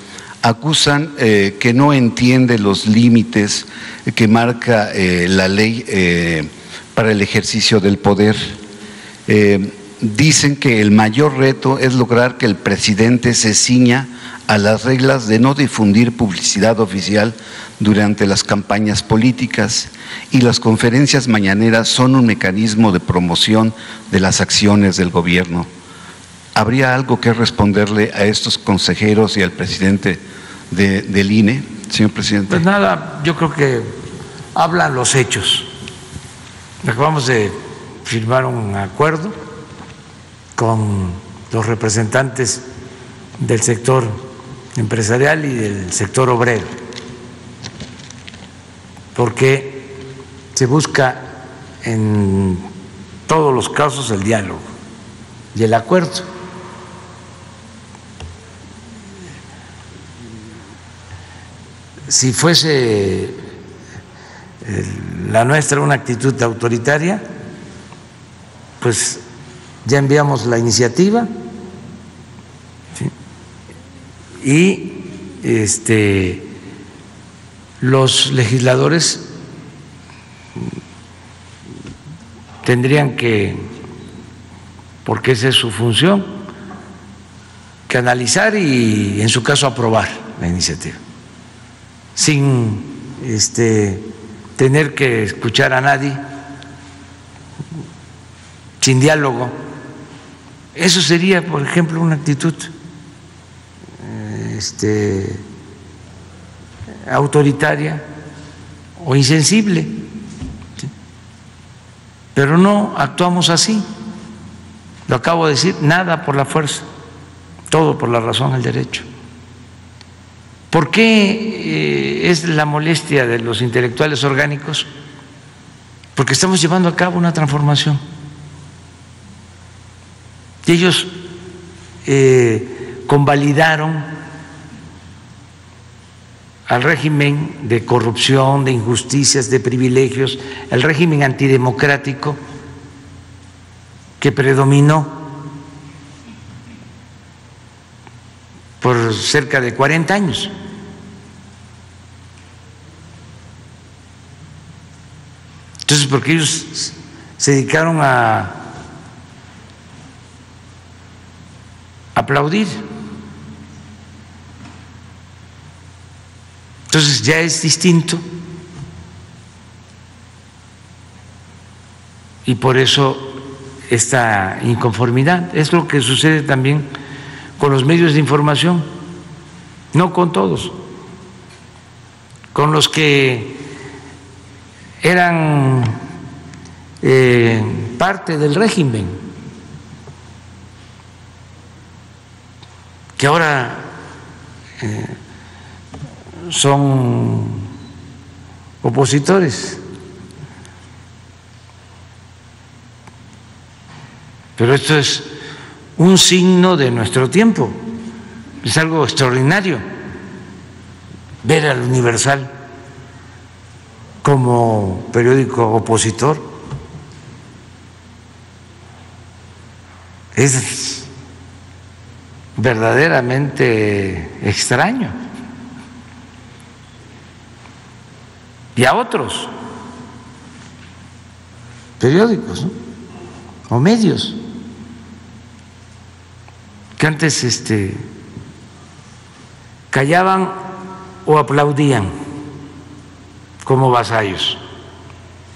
Acusan que no entiende los límites que marca la ley para el ejercicio del poder. Dicen que el mayor reto es lograr que el presidente se ciña a las reglas de no difundir publicidad oficial durante las campañas políticas, y las conferencias mañaneras son un mecanismo de promoción de las acciones del gobierno. ¿Habría algo que responderle a estos consejeros y al presidente del INE, señor presidente? Pues nada, yo creo que hablan los hechos. Acabamos de firmar un acuerdo con los representantes del sector empresarial y del sector obrero, porque se busca en todos los casos el diálogo y el acuerdo. Si fuese la nuestra una actitud autoritaria, pues ya enviamos la iniciativa, ¿sí? Y los legisladores tendrían que, porque esa es su función, que analizar y en su caso aprobar la iniciativa, sin tener que escuchar a nadie, sin diálogo. Eso sería, por ejemplo, una actitud autoritaria o insensible, ¿sí? Pero no actuamos así. Lo acabo de decir, nada por la fuerza, todo por la razón, el derecho. ¿Por qué es la molestia de los intelectuales orgánicos? Porque estamos llevando a cabo una transformación. Y ellos convalidaron al régimen de corrupción, de injusticias, de privilegios, el régimen antidemocrático que predominó por cerca de 40 años. Entonces, porque ellos se dedicaron a aplaudir. Entonces ya es distinto, y por eso esta inconformidad. Es lo que sucede también con los medios de información, no con todos, con los que eran parte del régimen, que ahora son opositores. Pero esto es un signo de nuestro tiempo, es algo extraordinario ver al Universal como periódico opositor. Es verdaderamente extraño. Y a otros periódicos, ¿no? O medios que antes callaban o aplaudían como vasallos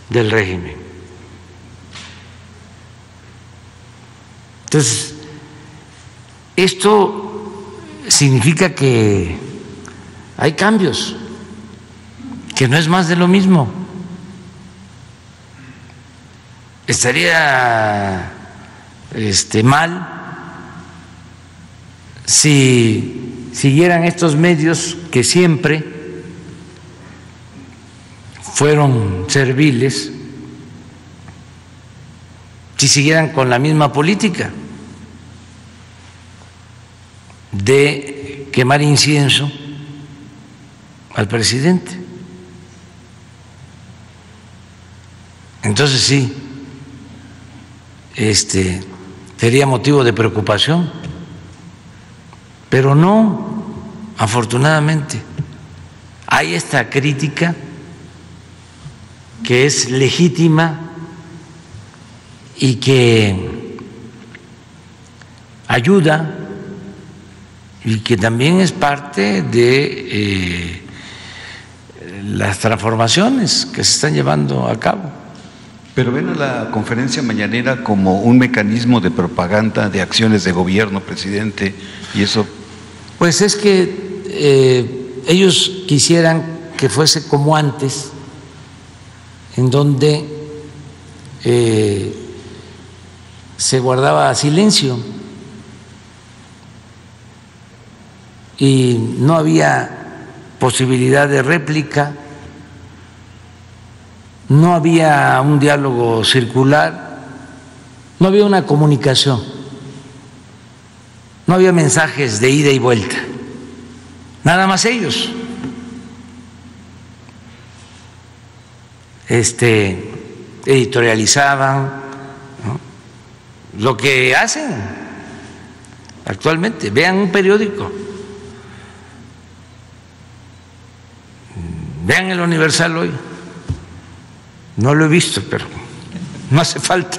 del régimen. Entonces, esto significa que hay cambios, que no es más de lo mismo. Estaría mal si siguieran estos medios que siempre fueron serviles, si siguieran con la misma política de quemar incienso al presidente. Entonces sí, sería motivo de preocupación, pero no, afortunadamente. Hay esta crítica que es legítima y que ayuda y que también es parte de las transformaciones que se están llevando a cabo. Pero ven a la conferencia mañanera como un mecanismo de propaganda de acciones de gobierno, presidente, y eso. Pues es que ellos quisieran que fuese como antes, en donde se guardaba silencio y no había posibilidad de réplica, no había un diálogo circular, no había una comunicación, no había mensajes de ida y vuelta, nada más ellos. Editorializaban, ¿no?, lo que hacen actualmente. Vean un periódico, vean el Universal hoy. No lo he visto, pero no hace falta.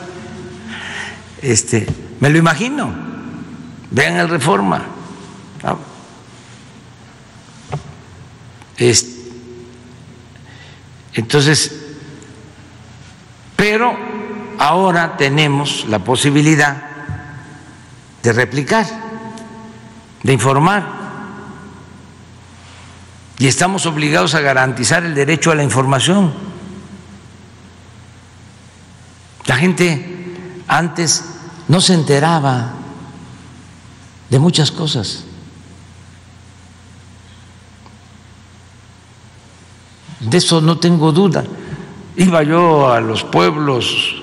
Me lo imagino. Vean el Reforma. Entonces, pero ahora tenemos la posibilidad de replicar, de informar, y estamos obligados a garantizar el derecho a la información. La gente antes no se enteraba de muchas cosas. De eso no tengo duda. Iba yo a los pueblos,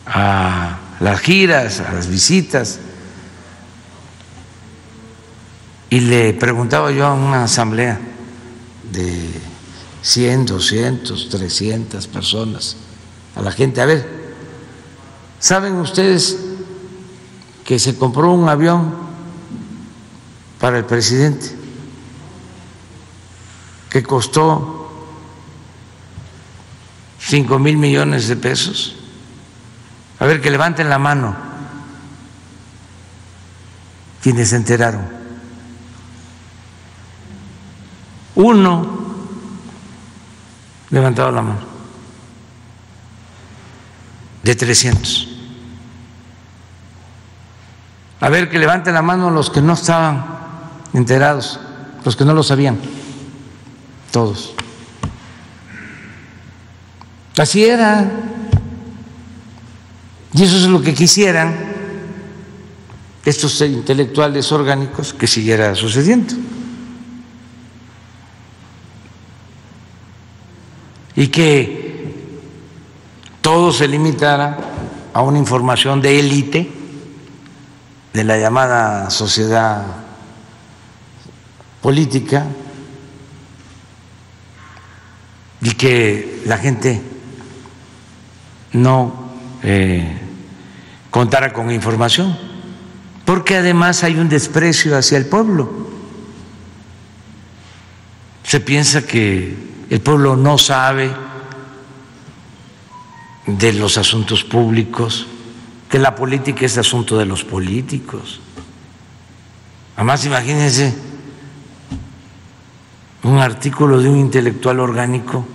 a las giras, a las visitas, y le preguntaba yo a una asamblea de 100, 200, 300 personas, a la gente: a ver, ¿saben ustedes que se compró un avión para el presidente que costó 5,000 millones de pesos? A ver, que levanten la mano quienes se enteraron. Uno levantaba la mano de 300. A ver, que levanten la mano los que no estaban enterados, los que no lo sabían. Todos. Así era. Y eso es lo que quisieran estos intelectuales orgánicos, que siguiera sucediendo. Y que todo se limitara a una información de élite de la llamada sociedad política, y que la gente no contara con información, porque además hay un desprecio hacia el pueblo. Se piensa que el pueblo no sabe de los asuntos públicos, que la política es asunto de los políticos. Además, imagínense un artículo de un intelectual orgánico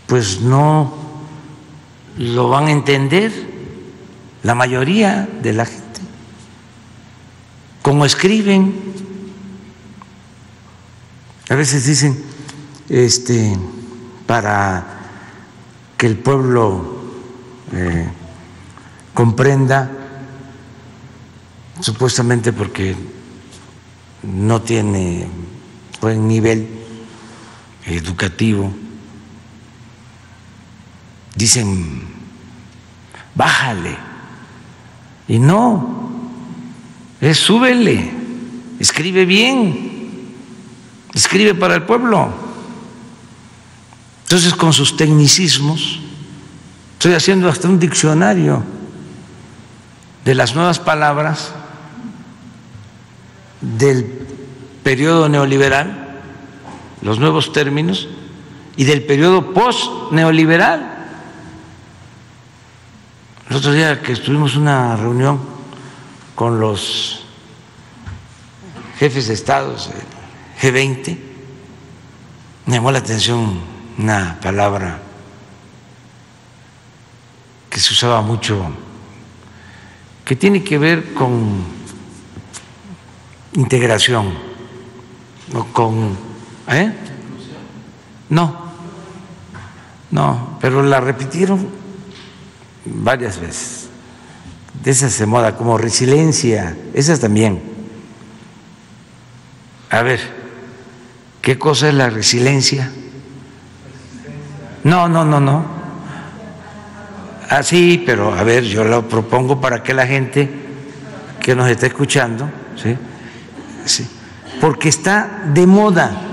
pues no lo van a entender la mayoría de la gente. Como escriben, a veces dicen para que el pueblo comprenda, supuestamente porque no tiene buen nivel educativo, dicen: bájale Y no, es súbele, escribe bien, escribe para el pueblo. Entonces, con sus tecnicismos, estoy haciendo hasta un diccionario de las nuevas palabras del periodo neoliberal, los nuevos términos, y del periodo post-neoliberal. El otro día que estuvimos en una reunión con los jefes de estados del G20, me llamó la atención una palabra que se usaba mucho, que tiene que ver con integración, o con no, pero la repitieron varias veces. De esas de moda, como resiliencia, esas también. A ver, ¿qué cosa es la resiliencia? No. Ah, sí, pero a ver, yo lo propongo para que la gente que nos está escuchando, ¿sí? Porque está de moda.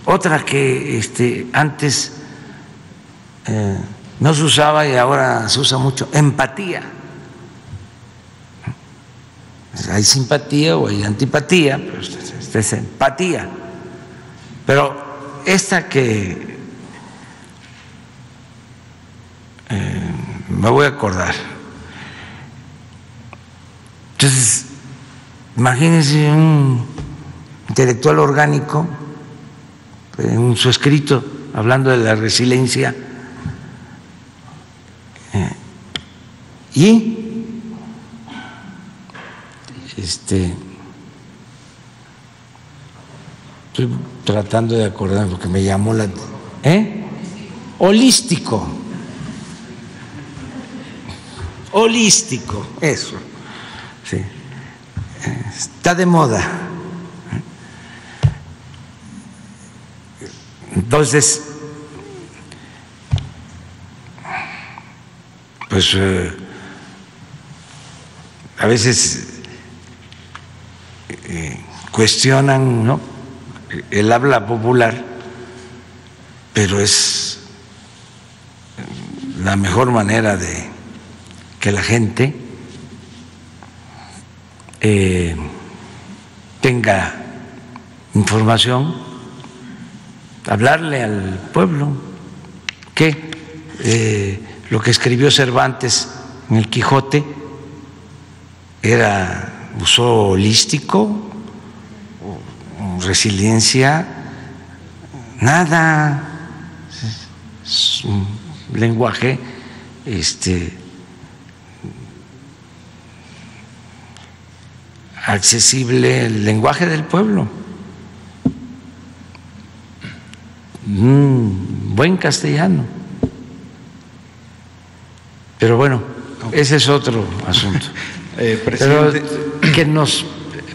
Otra que antes no se usaba y ahora se usa mucho, empatía. Hay simpatía o hay antipatía, pero esta es empatía. Pero esta que me voy a acordar. Entonces, imagínense un intelectual orgánico en su escrito hablando de la resiliencia y estoy tratando de acordarme porque me llamó la holístico, eso, sí, está de moda. Entonces, pues a veces cuestionan, ¿no?, el habla popular, pero es la mejor manera de que la gente tenga información, hablarle al pueblo, que lo que escribió Cervantes en el Quijote usó holístico, resiliencia, nada, es un lenguaje accesible, el lenguaje del pueblo, buen castellano. Pero bueno, ese es otro asunto. Pero que nos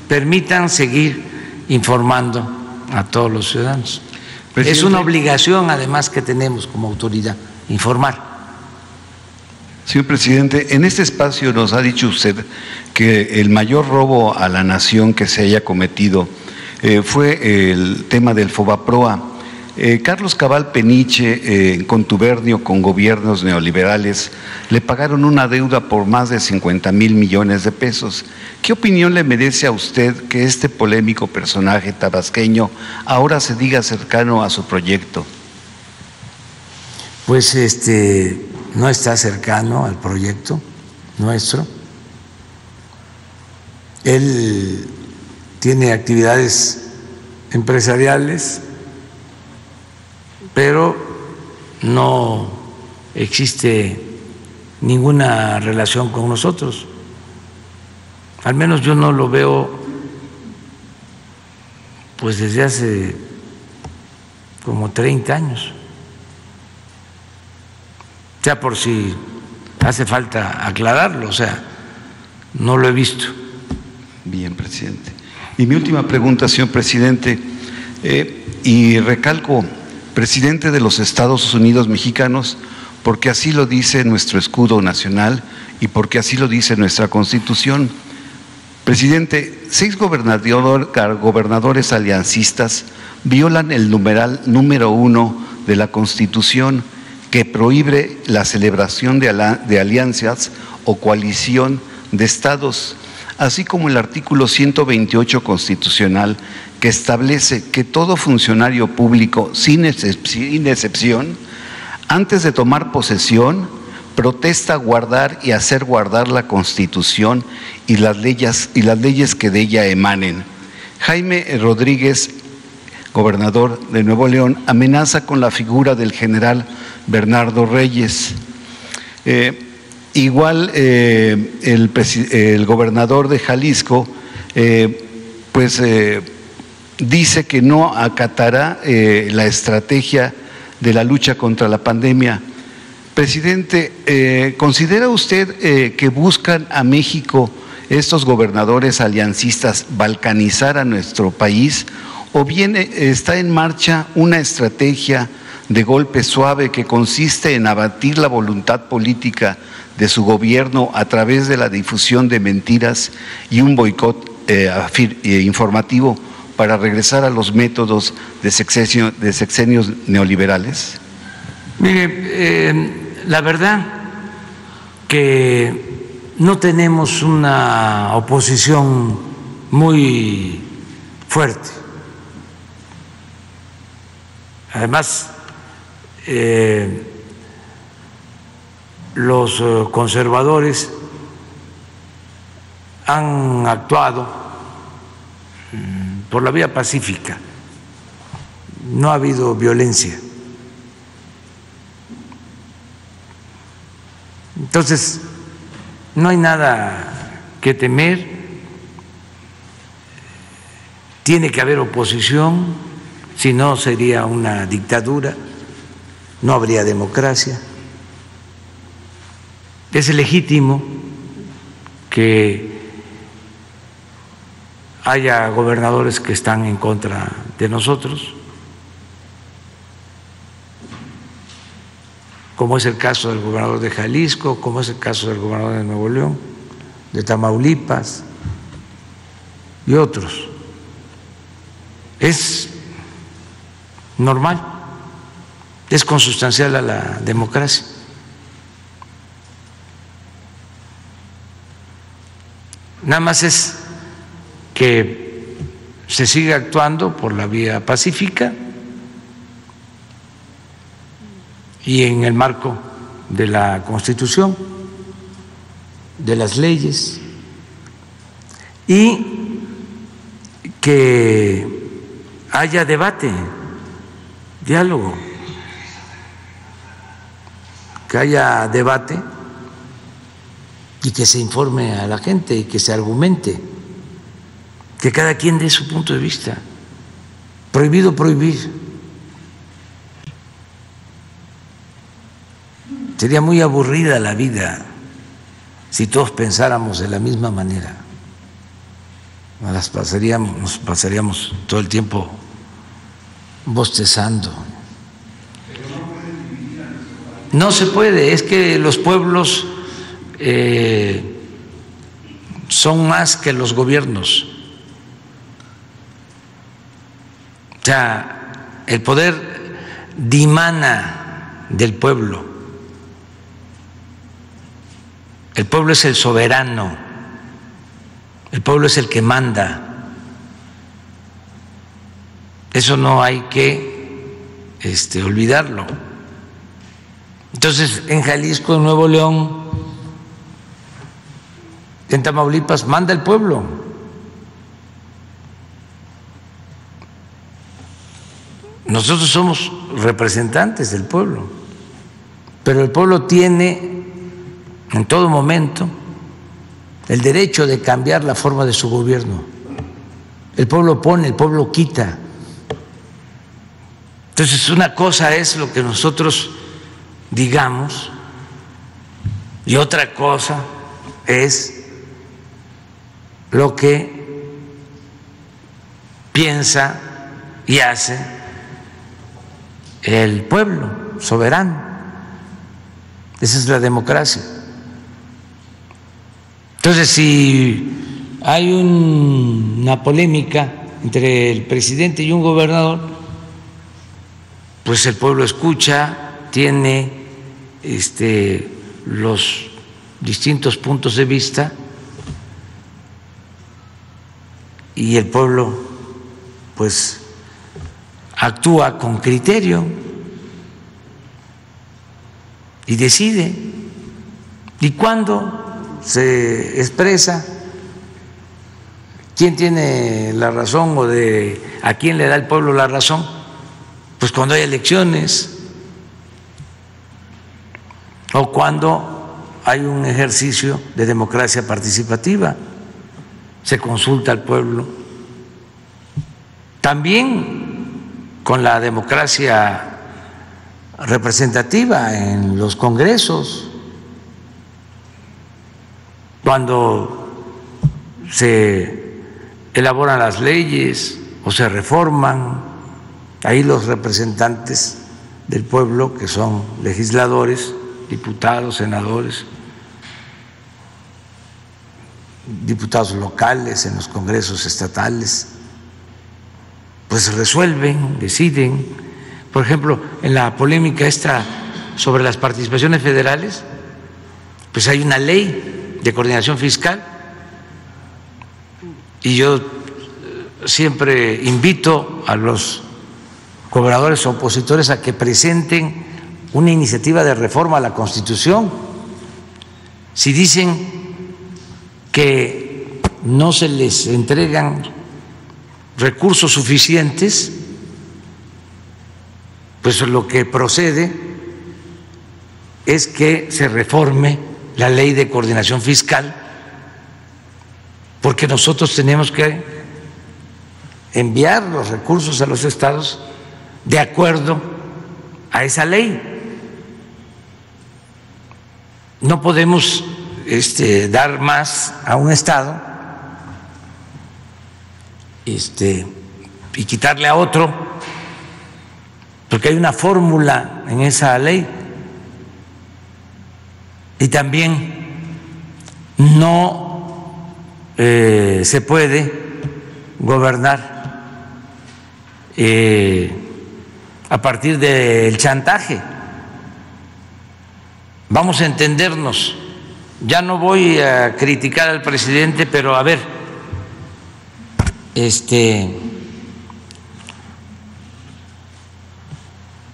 permitan seguir informando a todos los ciudadanos. Es una obligación, además, que tenemos como autoridad, informar. Señor presidente, en este espacio nos ha dicho usted que el mayor robo a la nación que se haya cometido fue el tema del Fobaproa. Carlos Cabal Peniche, en contubernio con gobiernos neoliberales, le pagaron una deuda por más de 50,000 millones de pesos. ¿Qué opinión le merece a usted que este polémico personaje tabasqueño ahora se diga cercano a su proyecto? Pues no está cercano al proyecto nuestro. Él tiene actividades empresariales, pero no existe ninguna relación con nosotros. Al menos yo no lo veo pues desde hace como 30 años. O sea, por si hace falta aclararlo, o sea, no lo he visto. Bien, presidente. Y mi última pregunta, señor presidente, y recalco, presidente de los Estados Unidos mexicanos, porque así lo dice nuestro escudo nacional y porque así lo dice nuestra Constitución. Presidente, 6 gobernadores aliancistas violan el numeral número 1 de la Constitución, que prohíbe la celebración de alianzas o coalición de estados, así como el artículo 128 constitucional, que establece que todo funcionario público, sin excepción, antes de tomar posesión, protesta guardar y hacer guardar la Constitución y las leyes que de ella emanen. Jaime Rodríguez, gobernador de Nuevo León, amenaza con la figura del general Bernardo Reyes. El gobernador de Jalisco dice que no acatará la estrategia de la lucha contra la pandemia. Presidente, ¿considera usted que buscan a México estos gobernadores aliancistas balcanizar a nuestro país, o bien está en marcha una estrategia de golpe suave que consiste en abatir la voluntad política de su gobierno a través de la difusión de mentiras y un boicot informativo para regresar a los métodos de sexenios neoliberales? Mire, la verdad que no tenemos una oposición muy fuerte. Además, los conservadores han actuado por la vía pacífica, no ha habido violencia. Entonces, no hay nada que temer, tiene que haber oposición, si no sería una dictadura, no habría democracia. Es legítimo que haya gobernadores que están en contra de nosotros, como es el caso del gobernador de Jalisco, como es el caso del gobernador de Nuevo León, de Tamaulipas y otros. Es normal, es consustancial a la democracia. Nada más es que se siga actuando por la vía pacífica y en el marco de la Constitución, de las leyes, y que haya debate, diálogo, que haya debate y que se informe a la gente y que se argumente, que cada quien dé su punto de vista. Prohibido prohibir. Sería muy aburrida la vida si todos pensáramos de la misma manera. Nos pasaríamos todo el tiempo bostezando. No se puede, es que los pueblos son más que los gobiernos. O sea, el poder dimana del pueblo. El pueblo es el soberano, el pueblo es el que manda. Eso no hay que olvidarlo. Entonces, en Jalisco, en Nuevo León, en Tamaulipas, manda el pueblo. Nosotros somos representantes del pueblo, pero el pueblo tiene en todo momento el derecho de cambiar la forma de su gobierno. El pueblo pone, el pueblo quita. Entonces, una cosa es lo que nosotros digamos y otra cosa es lo que piensa y hace el pueblo soberano. Esa es la democracia. Entonces, si hay una polémica entre el presidente y un gobernador, pues el pueblo escucha, tiene los distintos puntos de vista y el pueblo pues actúa con criterio y decide. Y cuando se expresa quién tiene la razón o a quién le da el pueblo la razón, pues cuando hay elecciones o cuando hay un ejercicio de democracia participativa, se consulta al pueblo. También con la democracia representativa en los congresos, cuando se elaboran las leyes o se reforman, ahí los representantes del pueblo, que son legisladores, diputados, senadores, diputados locales en los congresos estatales, pues resuelven, deciden. Por ejemplo, en la polémica esta sobre las participaciones federales, pues hay una ley de coordinación fiscal y yo siempre invito a los gobernadores opositores a que presenten una iniciativa de reforma a la Constitución. Si dicen que no se les entregan recursos suficientes, pues lo que procede es que se reforme la ley de coordinación fiscal, porque nosotros tenemos que enviar los recursos a los estados de acuerdo a esa ley. No podemos dar más a un estado y quitarle a otro, porque hay una fórmula en esa ley. Y también no se puede gobernar a partir del chantaje. Vamos a entendernos. Ya no voy a criticar al presidente, pero a ver,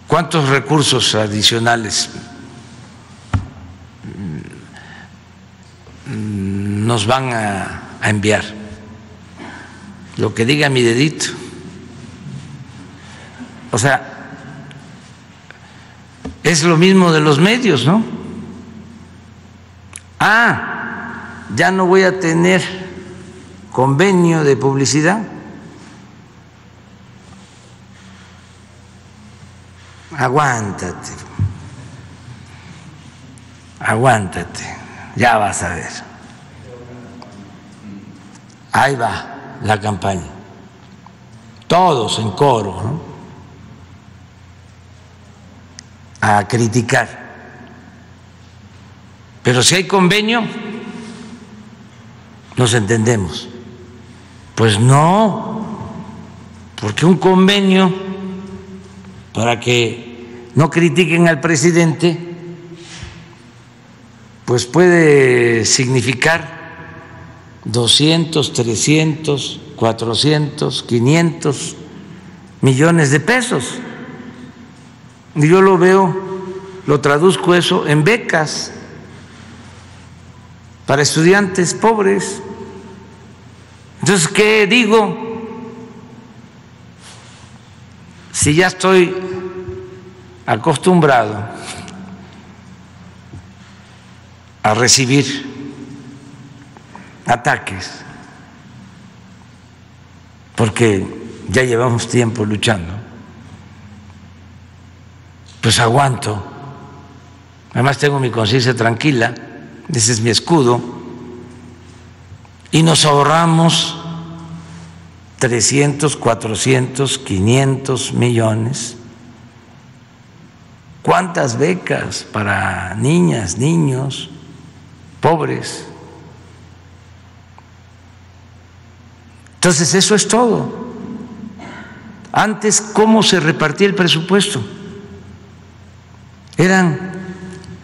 ¿cuántos recursos adicionales nos van a enviar? Lo que diga mi dedito. O sea, es lo mismo de los medios, ¿no? Ya no voy a tener convenio de publicidad. Aguántate, ya vas a ver. Ahí va la campaña, todos en coro, ¿no?, a criticar. Pero si hay convenio, nos entendemos. Pues no, porque un convenio, para que no critiquen al presidente, pues puede significar 200, 300, 400, 500 millones de pesos. Y yo lo veo, lo traduzco eso en becas para estudiantes pobres. Entonces, ¿qué digo? Si ya estoy acostumbrado a recibir ataques, porque ya llevamos tiempo luchando, pues aguanto. Además tengo mi conciencia tranquila, ese es mi escudo, y nos ahorramos 300, 400, 500 millones ¿Cuántas becas para niñas, niños, pobres? Entonces, eso es todo. Antes, ¿cómo se repartía el presupuesto? Eran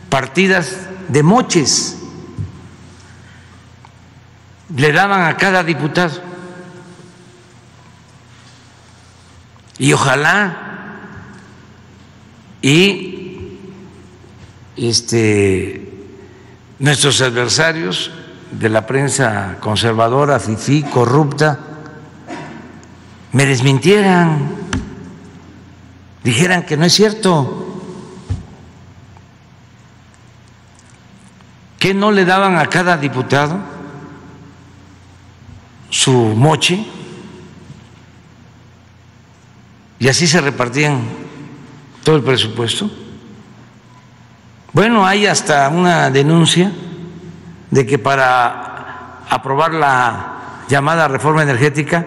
partidas de moches. Le daban a cada diputado. Y ojalá nuestros adversarios de la prensa conservadora, fifí, corrupta, me desmintieran, dijeran que no es cierto, que no le daban a cada diputado su moche y así se repartían todo el presupuesto. Bueno, hay hasta una denuncia de que para aprobar la llamada reforma energética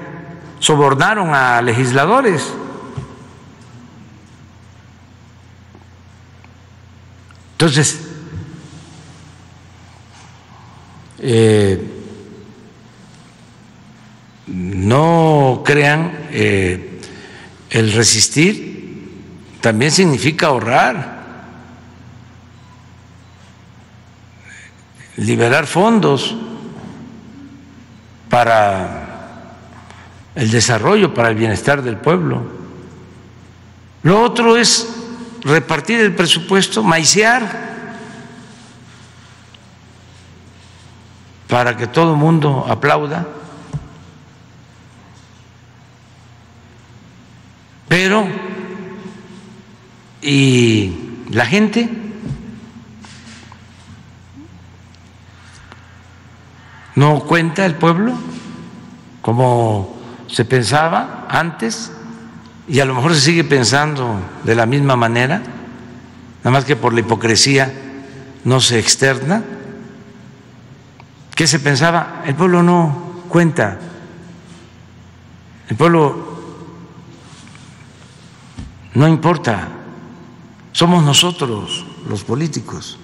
sobornaron a legisladores. Entonces, no crean, el resistir también significa ahorrar, liberar fondos para el desarrollo, para el bienestar del pueblo. Lo otro es repartir el presupuesto, maicear, para que todo el mundo aplauda, pero ¿y la gente? ¿No cuenta el pueblo como se pensaba antes? Y a lo mejor se sigue pensando de la misma manera, nada más que por la hipocresía no se externa. ¿Qué se pensaba? El pueblo no cuenta. El pueblo no importa. Somos nosotros los políticos.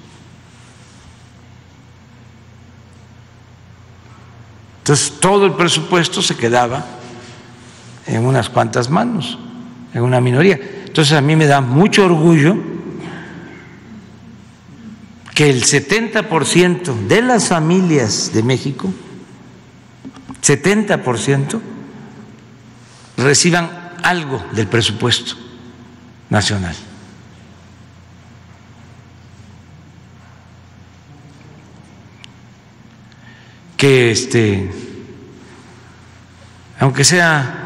Entonces, todo el presupuesto se quedaba en unas cuantas manos, en una minoría. Entonces, a mí me da mucho orgullo que el 70% de las familias de México, 70%, reciban algo del presupuesto nacional. Que aunque sea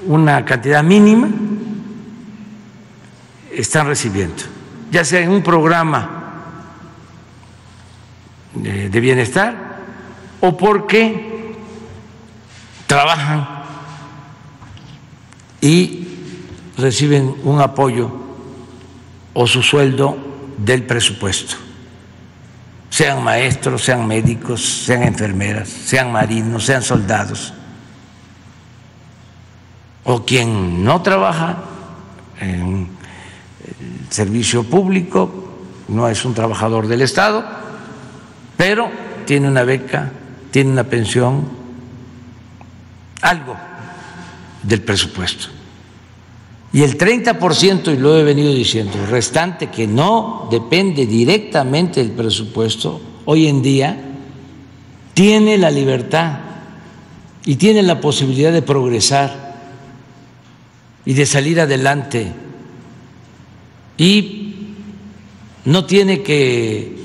una cantidad mínima, están recibiendo, ya sea en un programa de bienestar o porque trabajan y reciben un apoyo o su sueldo del presupuesto. Sean maestros, sean médicos, sean enfermeras, sean marinos, sean soldados, o quien no trabaja en el servicio público, no es un trabajador del Estado, pero tiene una beca, tiene una pensión, algo del presupuesto. Y el 30%, y lo he venido diciendo, el restante que no depende directamente del presupuesto, hoy en día tiene la libertad y tiene la posibilidad de progresar y de salir adelante y no tiene que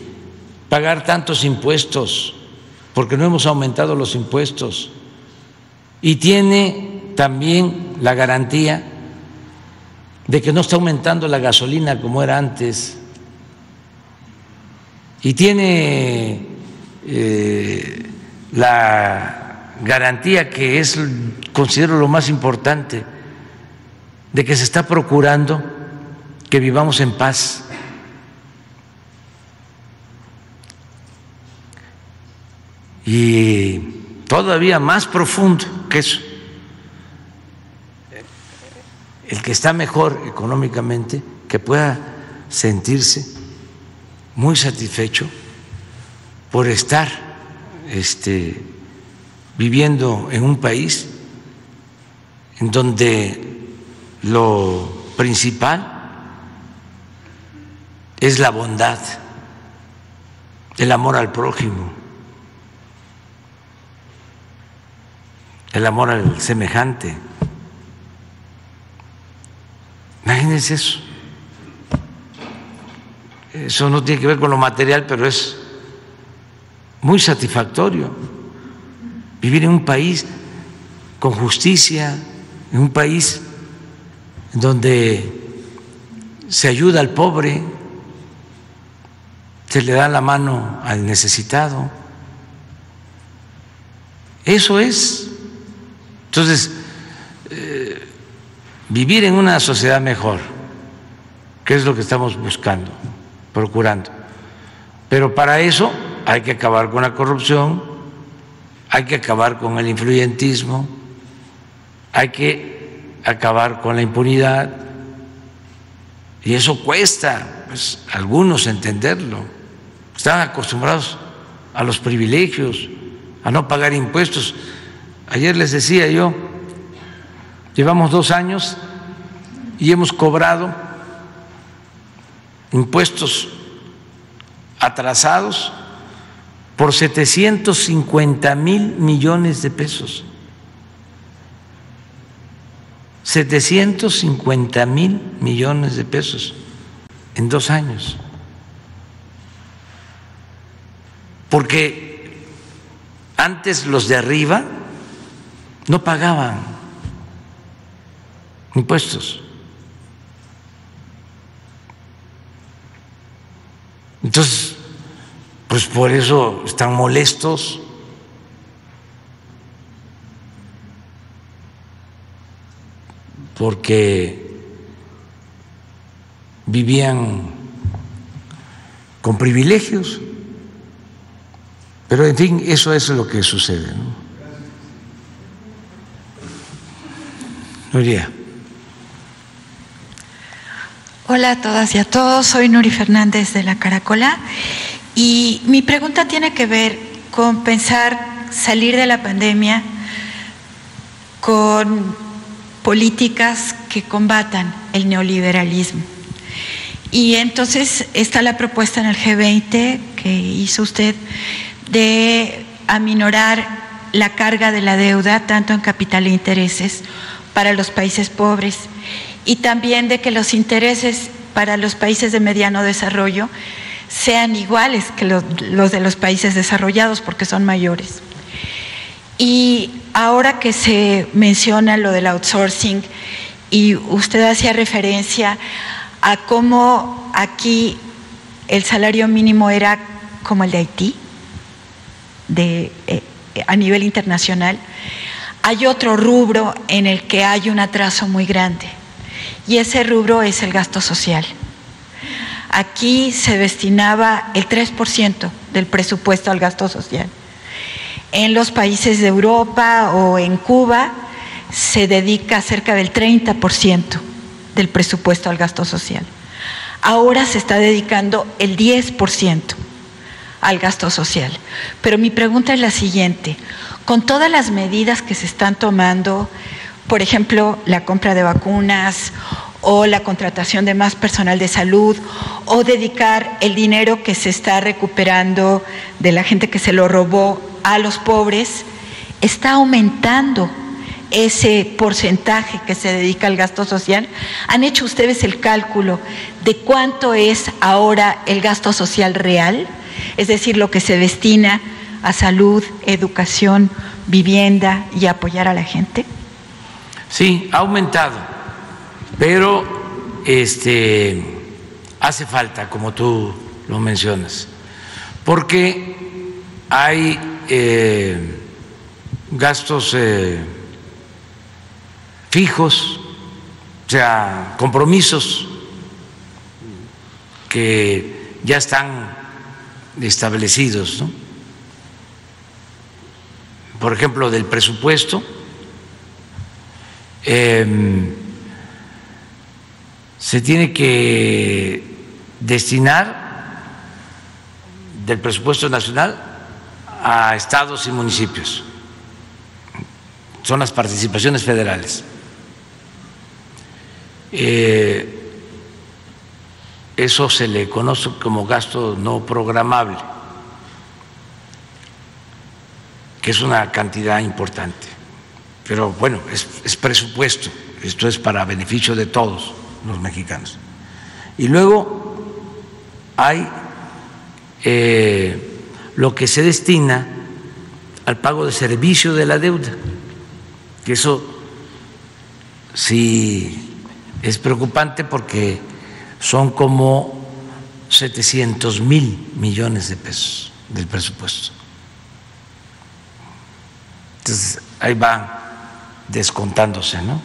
pagar tantos impuestos porque no hemos aumentado los impuestos y tiene también la garantía de que no está aumentando la gasolina como era antes y tiene la garantía que es, considero lo más importante, de que se está procurando que vivamos en paz. Y todavía más profundo que eso, el que está mejor económicamente, que pueda sentirse muy satisfecho por estar viviendo en un país en donde lo principal es la bondad, el amor al prójimo, el amor al semejante. Imagínense eso. Eso no tiene que ver con lo material, pero es muy satisfactorio vivir en un país con justicia, en un país donde se ayuda al pobre, se le da la mano al necesitado. Eso es. Entonces, vivir en una sociedad mejor, que es lo que estamos buscando, procurando. Pero para eso hay que acabar con la corrupción, hay que acabar con el influyentismo, hay que acabar con la impunidad, y eso cuesta, pues, a algunos entenderlo. Están acostumbrados a los privilegios, a no pagar impuestos. Ayer les decía yo, llevamos 2 años y hemos cobrado impuestos atrasados por 750,000 millones de pesos. 750,000 millones de pesos en 2 años. Porque antes los de arriba no pagaban impuestos. Entonces, pues por eso están molestos. Porque vivían con privilegios. Pero en fin, eso es lo que sucede, ¿no? Nuria. Hola a todas y a todos, soy Nuri Fernández de La Caracola y mi pregunta tiene que ver con pensar salir de la pandemia con políticas que combatan el neoliberalismo. Y entonces está la propuesta en el G20 que hizo usted de aminorar la carga de la deuda, tanto en capital e intereses, para los países pobres, y también de que los intereses para los países de mediano desarrollo sean iguales que los de los países desarrollados, porque son mayores. Y ahora que se menciona lo del outsourcing, y usted hacía referencia a cómo aquí el salario mínimo era como el de Haití, a nivel internacional, hay otro rubro en el que hay un atraso muy grande, y ese rubro es el gasto social. Aquí se destinaba el 3% del presupuesto al gasto social. En los países de Europa o en Cuba se dedica cerca del 30% del presupuesto al gasto social. Ahora se está dedicando el 10% al gasto social. Pero mi pregunta es la siguiente: con todas las medidas que se están tomando, por ejemplo, la compra de vacunas o la contratación de más personal de salud, o dedicar el dinero que se está recuperando de la gente que se lo robó a los pobres, ¿está aumentando ese porcentaje que se dedica al gasto social? ¿Han hecho ustedes el cálculo de cuánto es ahora el gasto social real? Es decir, lo que se destina a salud, educación, vivienda y apoyar a la gente. Sí, ha aumentado, pero hace falta, como tú lo mencionas, porque hay gastos fijos, o sea, compromisos que ya están establecidos, ¿no? Por ejemplo, del presupuesto, se tiene que destinar del presupuesto nacional a estados y municipios. Son las participaciones federales. Eso se le conoce como gasto no programable, que es una cantidad importante. Pero bueno, es presupuesto, esto es para beneficio de todos los mexicanos. Y luego hay lo que se destina al pago de servicio de la deuda, que eso sí es preocupante porque son como 700,000 millones de pesos del presupuesto. Entonces ahí van descontándose, ¿no?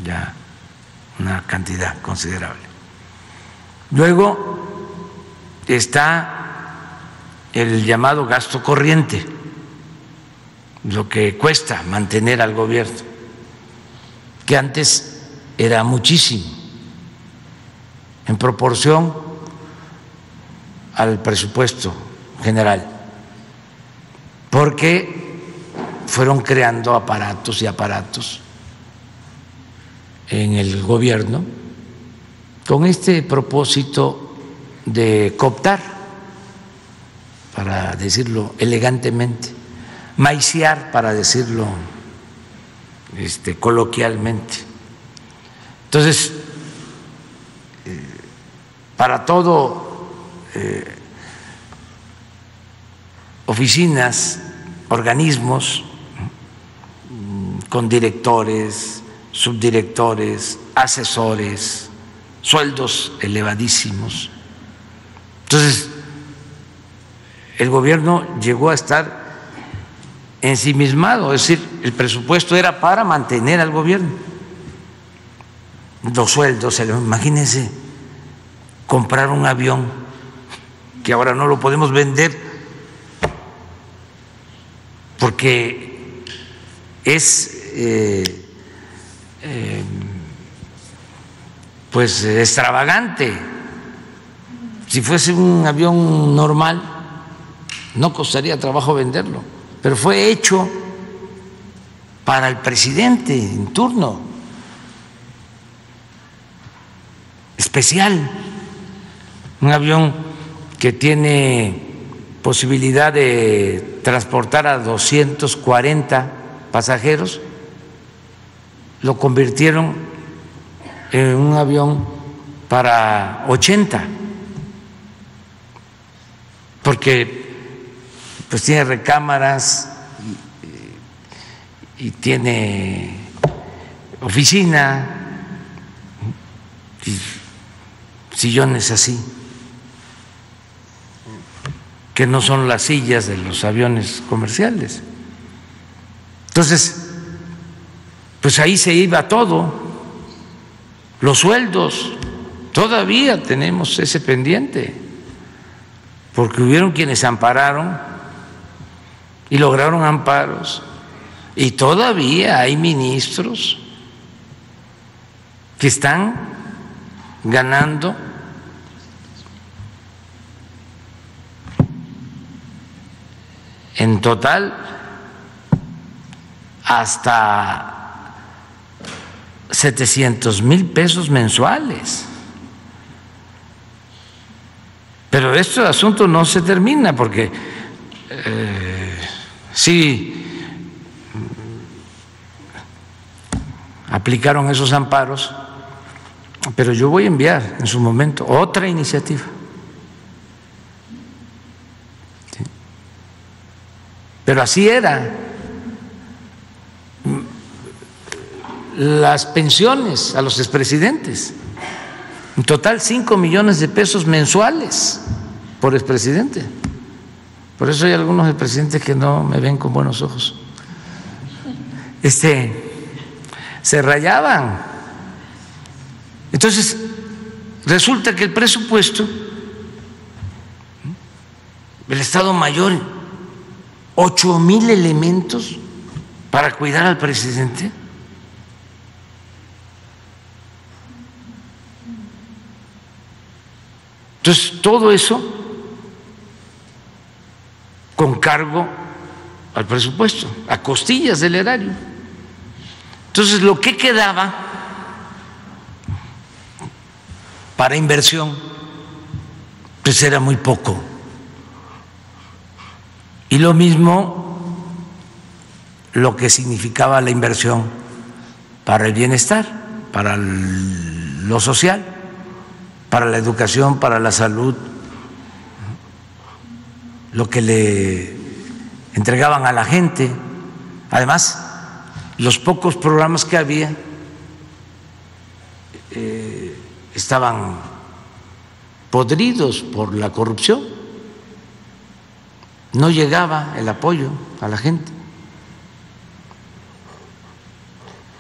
Ya una cantidad considerable. Luego está el llamado gasto corriente, lo que cuesta mantener al gobierno, que antes era muchísimo en proporción al presupuesto general, porque fueron creando aparatos y aparatos en el gobierno con este propósito de cooptar, para decirlo elegantemente, maiciar, para decirlo coloquialmente. Entonces, para todo, oficinas, organismos con directores, subdirectores, asesores, sueldos elevadísimos. Entonces, el gobierno llegó a estar ensimismado, es decir, el presupuesto era para mantener al gobierno. Los sueldos, imagínense, comprar un avión que ahora no lo podemos vender porque es pues extravagante. Si fuese un avión normal no costaría trabajo venderlo, pero fue hecho para el presidente en turno, especial, un avión que tiene posibilidad de transportar a 240 pasajeros, lo convirtieron en un avión para 80, porque pues tiene recámaras y tiene oficina y sillones así, que no son las sillas de los aviones comerciales. Entonces, pues ahí se iba todo, los sueldos, todavía tenemos ese pendiente, porque hubieron quienes ampararon y lograron amparos, y todavía hay ministros que están ganando en total hasta 700,000 pesos mensuales. Pero este asunto no se termina, porque sí aplicaron esos amparos, pero yo voy a enviar en su momento otra iniciativa. ¿Sí? Pero así era. Las pensiones a los expresidentes, en total 5 millones de pesos mensuales por expresidente. Por eso hay algunos expresidentes que no me ven con buenos ojos. Se rayaban. Entonces, resulta que el presupuesto, el Estado Mayor, 8,000 elementos para cuidar al presidente. Entonces, todo eso con cargo al presupuesto, a costillas del erario. Entonces, lo que quedaba para inversión, pues era muy poco. Y lo mismo lo que significaba la inversión para el bienestar, para lo social, para la educación, para la salud, lo que le entregaban a la gente. Además, los pocos programas que había estaban podridos por la corrupción, no llegaba el apoyo a la gente.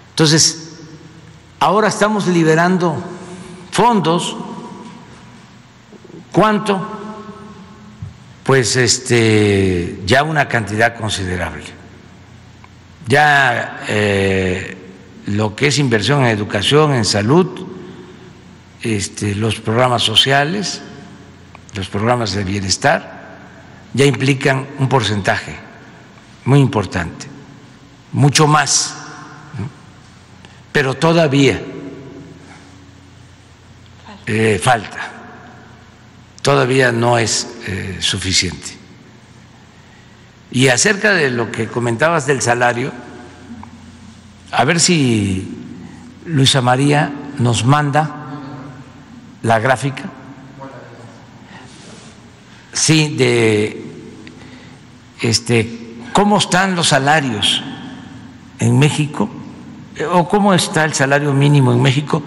Entonces, ahora estamos liberando fondos. ¿Cuánto? Pues ya una cantidad considerable. Ya lo que es inversión en educación, en salud, los programas sociales, los programas de bienestar, ya implican un porcentaje muy importante, mucho más, ¿no? Pero todavía falta, todavía no es suficiente. Y acerca de lo que comentabas del salario, a ver si Luisa María nos manda la gráfica, sí, de cómo están los salarios en México, o cómo está el salario mínimo en México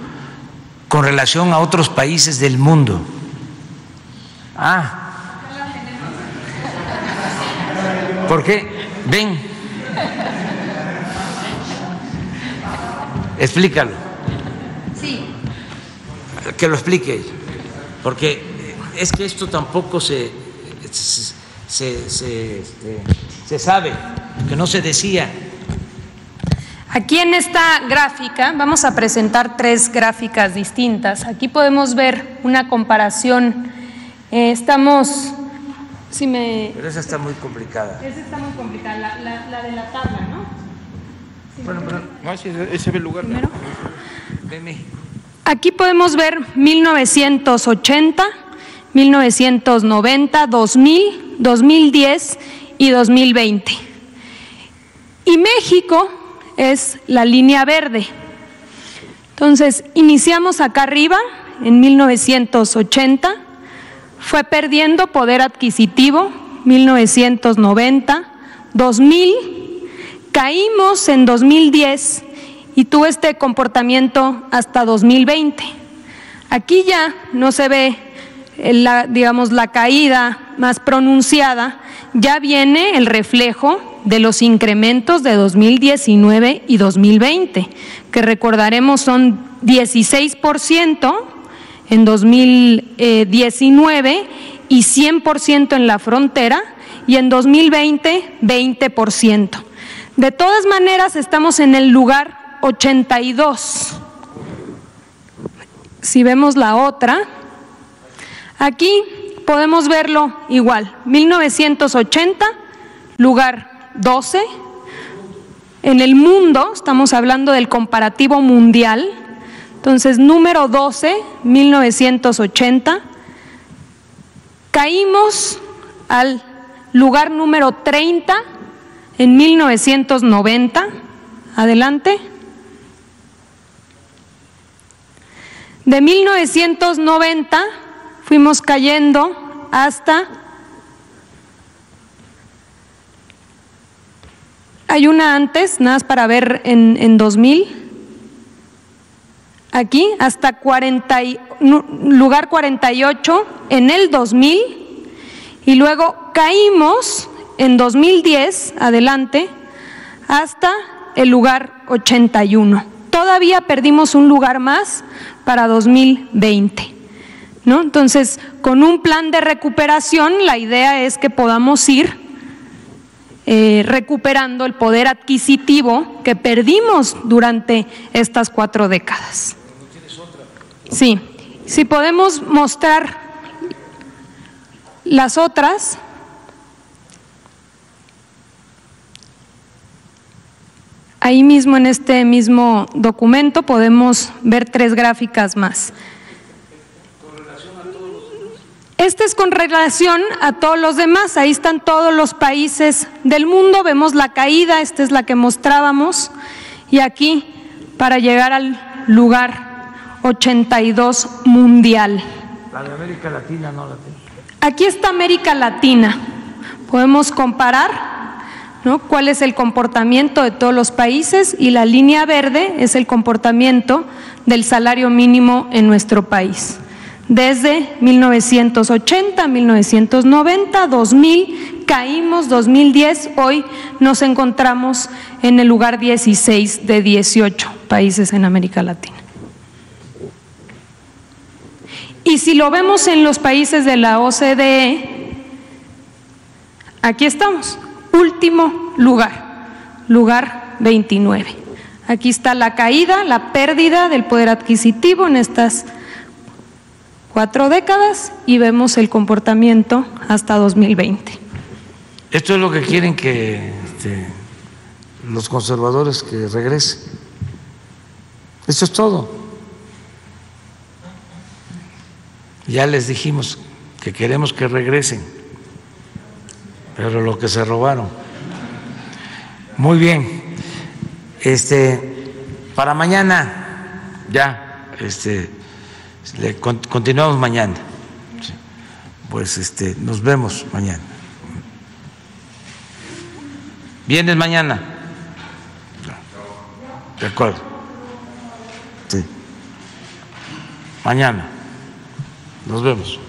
con relación a otros países del mundo. ¿Por qué? Ven, explícalo. Sí. Que lo explique, porque es que esto tampoco se sabe, que no se decía. Aquí en esta gráfica vamos a presentar 3 gráficas distintas. Aquí podemos ver una comparación. Estamos, si me... Pero esa está muy complicada. Esa está muy complicada, la de la tabla, ¿no? Si bueno, pero no, ese ve el lugar. Primero. De México. Aquí podemos ver 1980, 1990, 2000, 2010 y 2020. Y México es la línea verde. Entonces, iniciamos acá arriba, en 1980, fue perdiendo poder adquisitivo, 1990, 2000, caímos en 2010 y tuvo este comportamiento hasta 2020. Aquí ya no se ve la caída más pronunciada, ya viene el reflejo de los incrementos de 2019 y 2020, que recordaremos son 16% en 2019 y 100% en la frontera, y en 2020 20%. De todas maneras estamos en el lugar 82. Si vemos la otra, aquí podemos verlo igual, 1980, lugar 12. En el mundo, estamos hablando del comparativo mundial, entonces número 12, 1980, caímos al lugar número 30 en 1990, adelante. De 1990 fuimos cayendo hasta, hay una antes, nada más para ver en 2000, aquí hasta lugar 48 en el 2000, y luego caímos en 2010, adelante, hasta el lugar 81. Todavía perdimos un lugar más para 2020, ¿no? Entonces, con un plan de recuperación, la idea es que podamos ir recuperando el poder adquisitivo que perdimos durante estas 4 décadas. Sí, si podemos mostrar las otras. Ahí mismo en este mismo documento podemos ver 3 gráficas más. Este es con relación a todos los demás, ahí están todos los países del mundo, vemos la caída, esta es la que mostrábamos, y aquí para llegar al lugar 82 mundial. La de América Latina no la tengo. Aquí está América Latina, podemos comparar, ¿no?, cuál es el comportamiento de todos los países, y la línea verde es el comportamiento del salario mínimo en nuestro país. Desde 1980, 1990, 2000, caímos, 2010, hoy nos encontramos en el lugar 16 de 18 países en América Latina. Y si lo vemos en los países de la OCDE, aquí estamos, último lugar, lugar 29. Aquí está la caída, la pérdida del poder adquisitivo en estas 4 décadas y vemos el comportamiento hasta 2020. Esto es lo que quieren que los conservadores que regresen. Eso es todo. Ya les dijimos que queremos que regresen, pero lo que se robaron. Muy bien. Para mañana ya continuamos mañana. Pues nos vemos mañana. ¿Vienes mañana? De acuerdo. Sí. Mañana. Nos vemos.